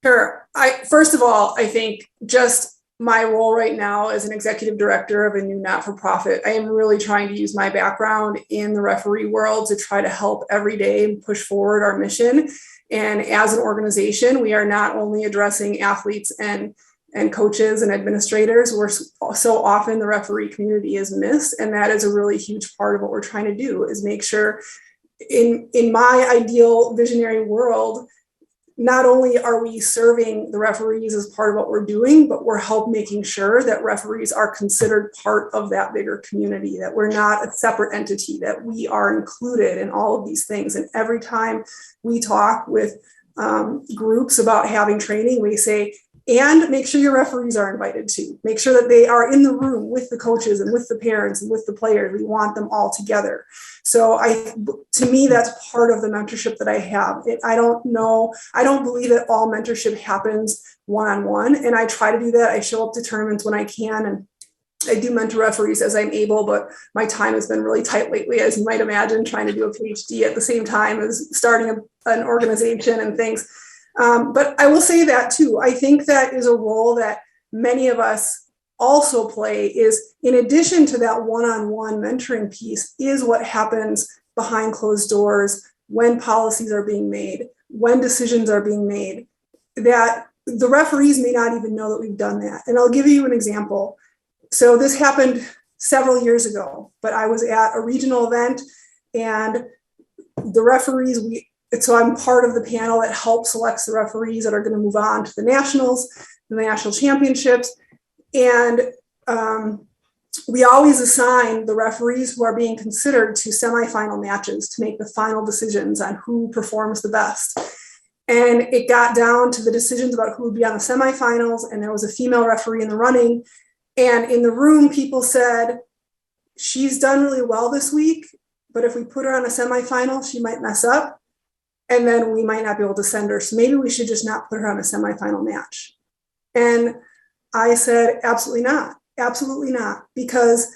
Sure. First of all, I think just my role right now as an executive director of a new not-for-profit, I am really trying to use my background in the referee world to try to help every day push forward our mission. And as an organization, we are not only addressing athletes and coaches and administrators, where so often the referee community is missed. And that is a really huge part of what we're trying to do, is make sure in my ideal visionary world, not only are we serving the referees as part of what we're doing, but we're making sure that referees are considered part of that bigger community, that we're not a separate entity, that we are included in all of these things. And every time we talk with groups about having training, we say, and make sure your referees are invited too. Make sure that they are in the room with the coaches and with the parents and with the players. We want them all together. So to me, that's part of the mentorship that I have. I don't believe that all mentorship happens one-on-one. And I try to do that. I show up to tournaments when I can, and I do mentor referees as I'm able, but my time has been really tight lately, as you might imagine, trying to do a PhD at the same time as starting an organization and things. But I will say that too. I think that is a role that many of us also play, is in addition to that one-on-one mentoring piece, is what happens behind closed doors when policies are being made, when decisions are being made, that the referees may not even know that we've done that. And I'll give you an example. So this happened several years ago, but I was at a regional event, and the referees, so I'm part of the panel that helps select the referees that are going to move on to the nationals, the national championships. And we always assign the referees who are being considered to semifinal matches to make the final decisions on who performs the best. And it got down to the decisions about who would be on the semifinals, and there was a female referee in the running. And in the room, people said, she's done really well this week, but if we put her on a semifinal, she might mess up, and then we might not be able to send her. So maybe we should just not put her on a semifinal match. And I said, absolutely not. Absolutely not, because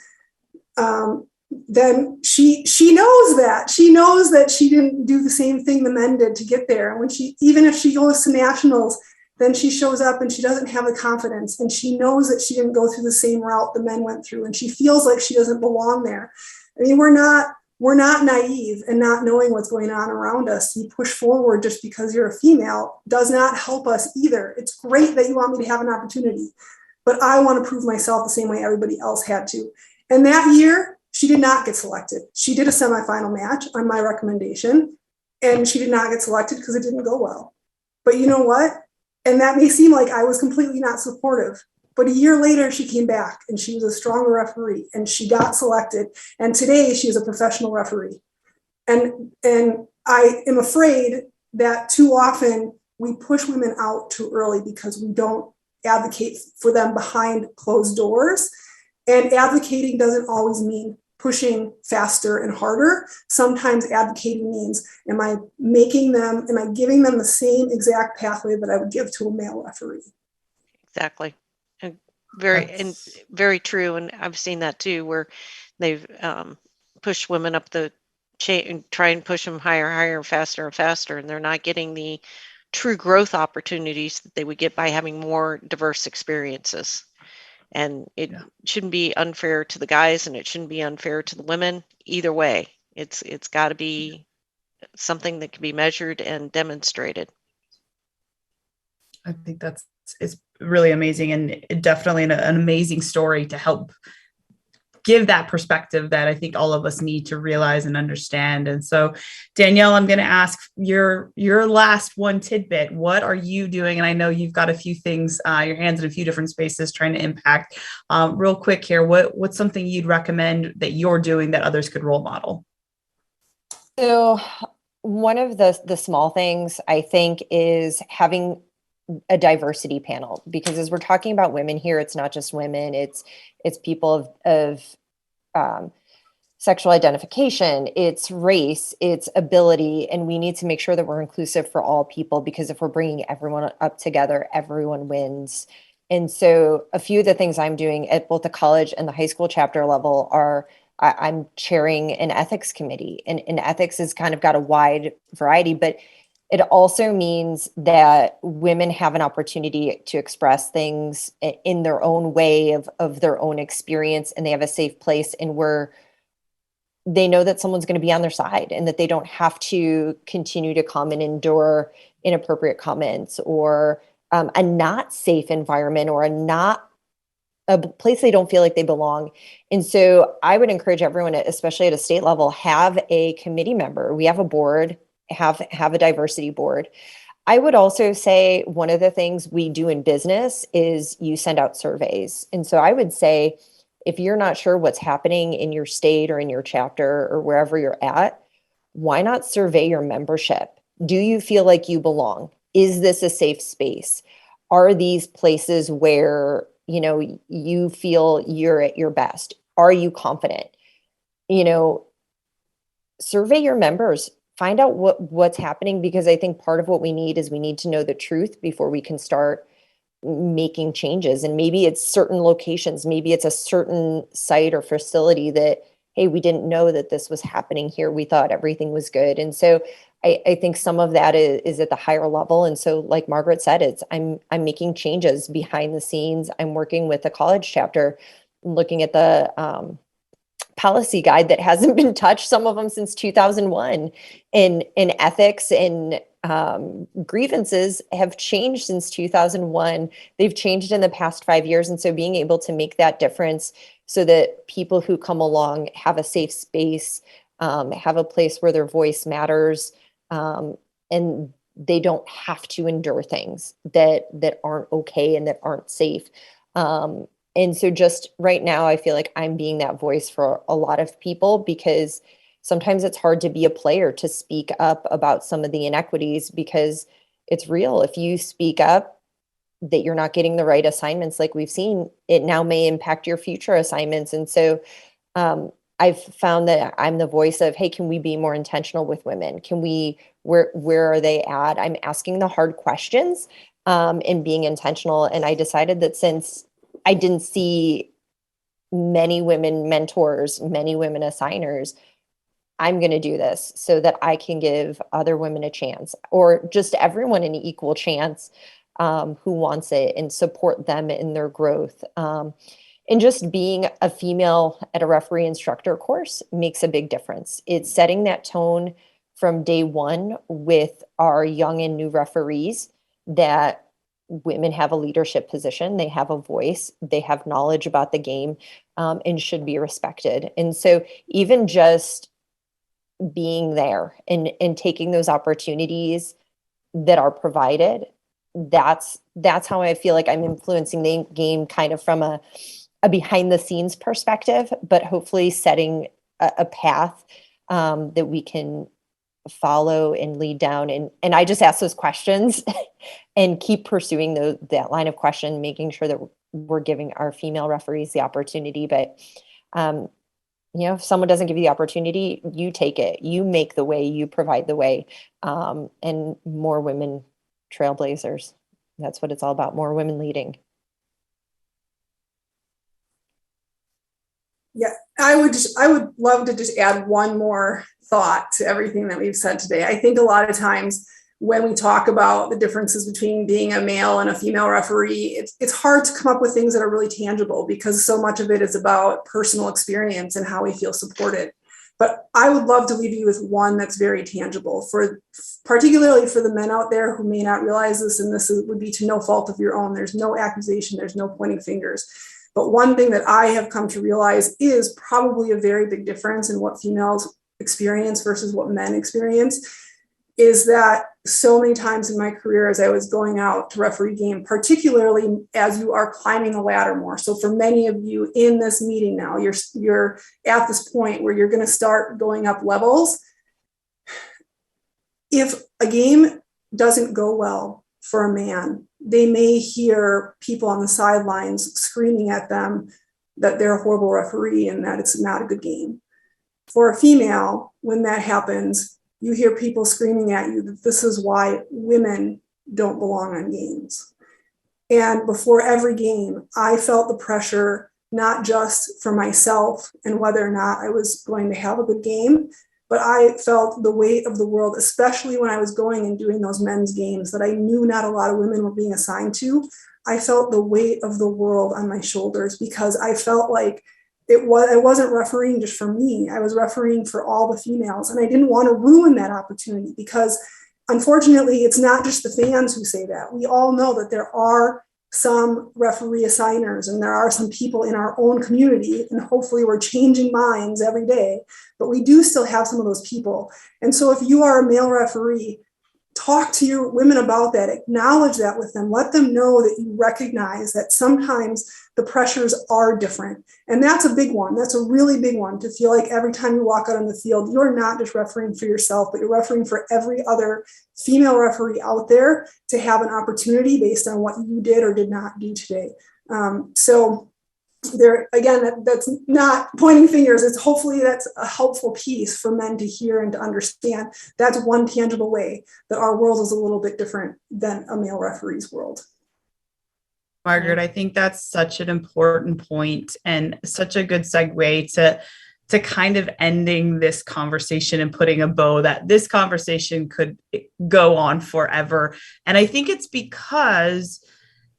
then she knows that she didn't do the same thing the men did to get there. And when even if she goes to nationals, then she shows up and she doesn't have the confidence, and she knows that she didn't go through the same route the men went through, and she feels like she doesn't belong there. I mean, we're not naive and not knowing what's going on around us. You push forward just because you're a female does not help us either. It's great that you want me to have an opportunity, but I want to prove myself the same way everybody else had to. And that year, she did not get selected. She did a semifinal match on my recommendation, and she did not get selected because it didn't go well. But you know what? And that may seem like I was completely not supportive, but a year later, she came back and she was a stronger referee and she got selected. And today she is a professional referee. And I am afraid that too often we push women out too early because we don't advocate for them behind closed doors. And advocating doesn't always mean pushing faster and harder. Sometimes advocating means, am I giving them the same exact pathway that I would give to a male referee? Exactly. And very true. And I've seen that too, where they've pushed women up the chain and try and push them higher, faster and faster. And they're not getting the true growth opportunities that they would get by having more diverse experiences. And it shouldn't be unfair to the guys, and it shouldn't be unfair to the women. Either way, it's got to be something that can be measured and demonstrated. I think it's really amazing, and definitely an amazing story to help give that perspective that I think all of us need to realize and understand. And so, Danielle, I'm going to ask your last one tidbit. What are you doing? And I know you've got a few things, your hands in a few different spaces trying to impact. Real quick here, what's something you'd recommend that you're doing that others could role model? So one of the small things I think is having a diversity panel, because as we're talking about women here, it's not just women, it's people of sexual identification, it's race, it's ability, and we need to make sure that we're inclusive for all people, because if we're bringing everyone up together, everyone wins. And so a few of the things I'm doing at both the college and the high school chapter level are I'm chairing an ethics committee, and ethics has kind of got a wide variety, but it also means that women have an opportunity to express things in their own way of their own experience, and they have a safe place, and where they know that someone's going to be on their side, and that they don't have to continue to come and endure inappropriate comments, or a not safe environment, or a place they don't feel like they belong. And so I would encourage everyone, especially at a state level, have a committee member. We have a board, have a diversity board. I would also say one of the things we do in business is you send out surveys. And so I would say, if you're not sure what's happening in your state or in your chapter or wherever you're at, why not survey your membership? Do you feel like you belong? Is this a safe space? Are these places where, you feel you're at your best? Are you confident? Survey your members. Find out what's happening, because I think part of what we need is we need to know the truth before we can start making changes. And maybe it's certain locations, maybe it's a certain site or facility that, hey, we didn't know that this was happening here. We thought everything was good. And so I think some of that is at the higher level. And so, like Margaret said, I'm making changes behind the scenes. I'm working with the college chapter, looking at the policy guide that hasn't been touched, some of them since 2001, in ethics and grievances have changed since 2001. They've changed in the past 5 years. And so being able to make that difference so that people who come along have a safe space, have a place where their voice matters, and they don't have to endure things that aren't okay and that aren't safe. And so just right now, I feel like I'm being that voice for a lot of people, because sometimes it's hard to be a player, to speak up about some of the inequities, because it's real. If you speak up that you're not getting the right assignments, like we've seen, it now may impact your future assignments. And so I've found that I'm the voice of, hey, can we be more intentional with women? Can we, where are they at? I'm asking the hard questions and being intentional. And I decided that since I didn't see many women mentors, many women assigners, I'm going to do this so that I can give other women a chance, or just everyone an equal chance who wants it, and support them in their growth. And just being a female at a referee instructor course makes a big difference. It's setting that tone from day one with our young and new referees, that women have a leadership position, they have a voice, they have knowledge about the game, and should be respected. And so even just being there and taking those opportunities that are provided, that's how I feel like I'm influencing the game, kind of from a behind the scenes perspective, but hopefully setting a path that we can follow and lead down. And I just ask those questions and keep pursuing that line of question, making sure that we're giving our female referees the opportunity. But if someone doesn't give you the opportunity, you take it, you make the way, you provide the way, and more women trailblazers. That's what it's all about, more women leading. Yeah, I would love to just add one more thought to everything that we've said today. I think a lot of times when we talk about the differences between being a male and a female referee, it's hard to come up with things that are really tangible, because so much of it is about personal experience and how we feel supported. But I would love to leave you with one that's very tangible, particularly for the men out there who may not realize this, and this would be to no fault of your own. There's no accusation, there's no pointing fingers. But one thing that I have come to realize is probably a very big difference in what females experience versus what men experience, is that so many times in my career, as I was going out to referee game, particularly as you are climbing the ladder more. So for many of you in this meeting now, you're at this point where you're going to start going up levels. If a game doesn't go well for a man, they may hear people on the sidelines screaming at them that they're a horrible referee and that it's not a good game. For a female, when that happens, you hear people screaming at you that this is why women don't belong on games. And before every game, I felt the pressure, not just for myself and whether or not I was going to have a good game, but I felt the weight of the world, especially when I was going and doing those men's games that I knew not a lot of women were being assigned to. I felt the weight of the world on my shoulders, because I felt like I wasn't refereeing just for me. I was refereeing for all the females, and I didn't want to ruin that opportunity, because unfortunately, it's not just the fans who say that. We all know that there are some referee assigners, and there are some people in our own community, and hopefully we're changing minds every day, but we do still have some of those people. And so if you are a male referee, talk to your women about that, acknowledge that with them, let them know that you recognize that sometimes the pressures are different. And that's a big one. That's a really big one, to feel like every time you walk out on the field, you're not just refereeing for yourself, but you're refereing for every other female referee out there to have an opportunity based on what you did or did not do today. So there, again, that's not pointing fingers. It's hopefully that's a helpful piece for men to hear and to understand. That's one tangible way that our world is a little bit different than a male referee's world. Margaret, I think that's such an important point and such a good segue to kind of ending this conversation and putting a bow that this conversation could go on forever. And I think it's because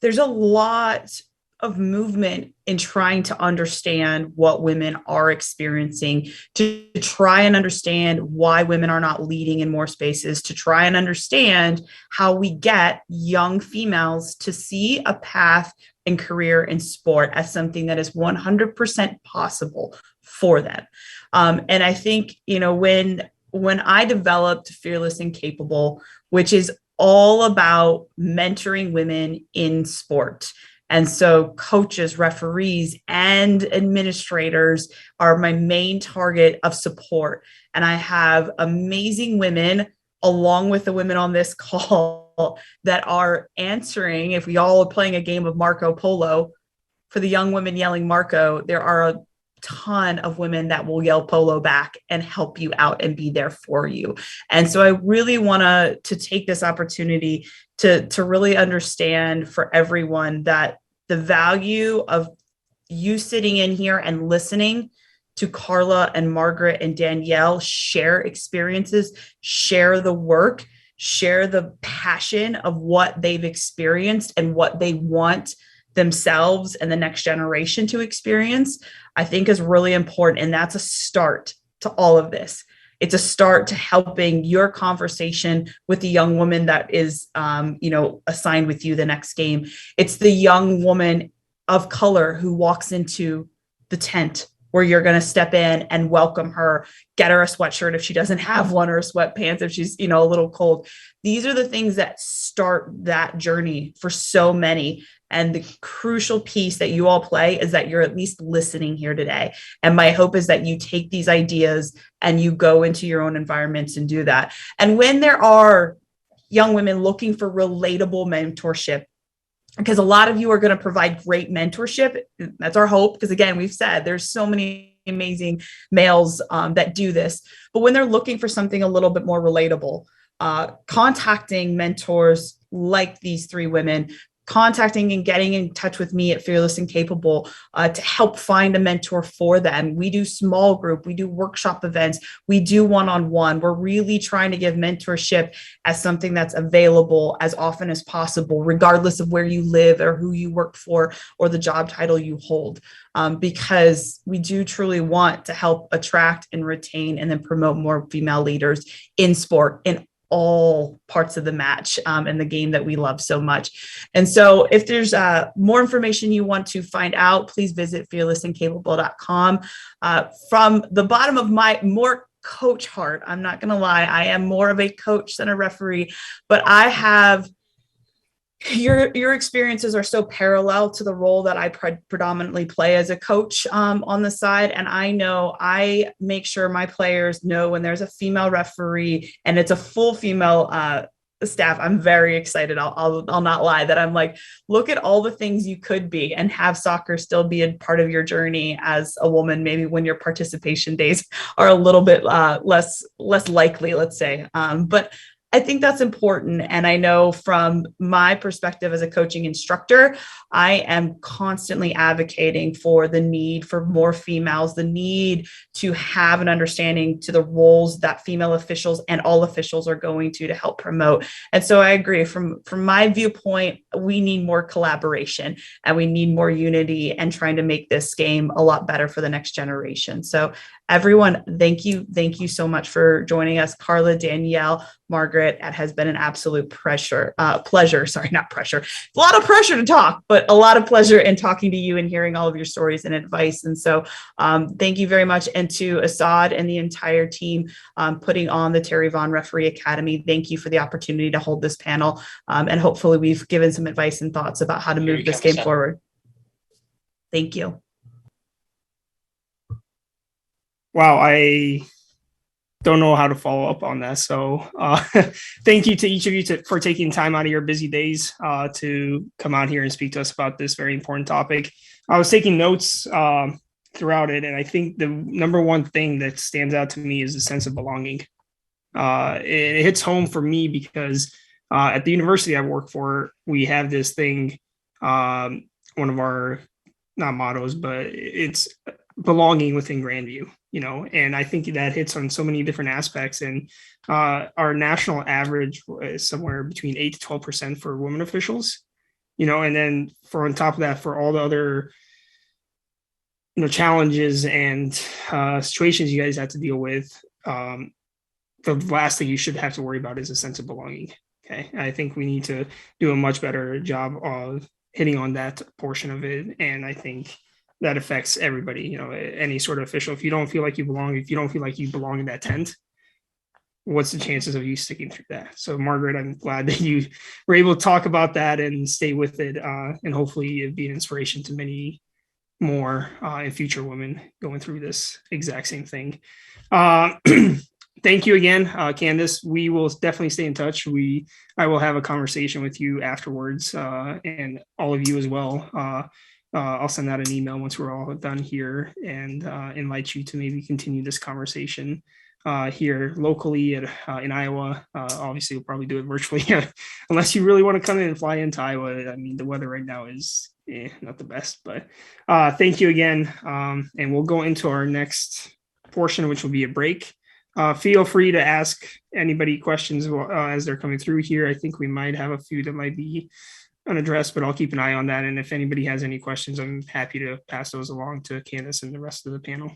there's a lot of movement in trying to understand what women are experiencing, to try and understand why women are not leading in more spaces, to try and understand how we get young females to see a path and career in sport as something that is 100% possible for them. And I think, when I developed Fearless and Capable, which is all about mentoring women in sport, And so coaches, referees, and administrators are my main target of support. And I have amazing women along with the women on this call that are answering. If we all are playing a game of Marco Polo, for the young women yelling Marco, there are a ton of women that will yell Polo back and help you out and be there for you. And so I really want to take this opportunity to really understand for everyone that the value of you sitting in here and listening to Carla and Margaret and Danielle share experiences, share the work, share the passion of what they've experienced and what they want themselves and the next generation to experience, I think is really important. And that's a start to all of this. It's a start to helping your conversation with the young woman that is, assigned with you the next game. It's the young woman of color who walks into the tent where you're going to step in and welcome her, get her a sweatshirt if she doesn't have one, or sweatpants if she's, a little cold. These are the things that start that journey for so many. And the crucial piece that you all play is that you're at least listening here today. And my hope is that you take these ideas and you go into your own environments and do that. And when there are young women looking for relatable mentorship, because a lot of you are going to provide great mentorship. That's our hope. Because again, we've said there's so many amazing males that do this. But when they're looking for something a little bit more relatable, contacting mentors like these three women, contacting and getting in touch with me at Fearless and Capable to help find a mentor for them. We do small group, we do workshop events, we do one-on-one. We're really trying to give mentorship as something that's available as often as possible, regardless of where you live or who you work for or the job title you hold, because we do truly want to help attract and retain and then promote more female leaders in sport, in all parts of the match and the game that we love so much. And so if there's more information you want to find out, please visit fearlessandcapable.com. From the bottom of my more coach heart, I'm not going to lie, I am more of a coach than a referee, but I have your experiences are so parallel to the role that I predominantly play as a coach on the side. And I know I make sure my players know when there's a female referee and it's a full female staff. I'm very excited. I'll not lie that I'm like, look at all the things you could be and have soccer still be a part of your journey as a woman, maybe when your participation days are a little bit less likely, let's say. But I think that's important. And I know from my perspective as a coaching instructor, I am constantly advocating for the need for more females, the need to have an understanding to the roles that female officials and all officials are going to help promote. And so I agree from my viewpoint, we need more collaboration and we need more unity and trying to make this game a lot better for the next generation. So everyone, thank you. Thank you so much for joining us. Carla, Danielle, Margaret, it has been an absolute pleasure. Sorry, not pressure. A lot of pressure to talk, but a lot of pleasure in talking to you and hearing all of your stories and advice. And so thank you very much. And to Assad and the entire team putting on the Terry Vaughn Referee Academy, thank you for the opportunity to hold this panel. And hopefully we've given some advice and thoughts about how to move this game forward. Thank you. Wow, I don't know how to follow up on that. So thank you to each of you for taking time out of your busy days to come out here and speak to us about this very important topic. I was taking notes throughout it, and I think the number one thing that stands out to me is the sense of belonging. It hits home for me because at the university I work for, we have this thing, one of our, not mottos, but it's belonging within Grandview, and I think that hits on so many different aspects. And our national average is somewhere between 8 to 12% for women officials, and then for on top of that, for all the other, challenges and situations you guys have to deal with, the last thing you should have to worry about is a sense of belonging. Okay. I think we need to do a much better job of hitting on that portion of it. And I think that affects everybody, any sort of official. If you don't feel like you belong, if you don't feel like you belong in that tent, what's the chances of you sticking through that? So Margaret, I'm glad that you were able to talk about that and stay with it, and hopefully it'd be an inspiration to many more and future women going through this exact same thing. Thank you again, Candace. We will definitely stay in touch. I will have a conversation with you afterwards, and all of you as well. I'll send out an email once we're all done here, and invite you to maybe continue this conversation here locally in Iowa. Obviously, we'll probably do it virtually unless you really want to come in and fly into Iowa. I mean, the weather right now is not the best, but thank you again. And we'll go into our next portion, which will be a break. Feel free to ask anybody questions as they're coming through here. I think we might have a few that might be unaddressed, but I'll keep an eye on that. And if anybody has any questions, I'm happy to pass those along to Candace and the rest of the panel.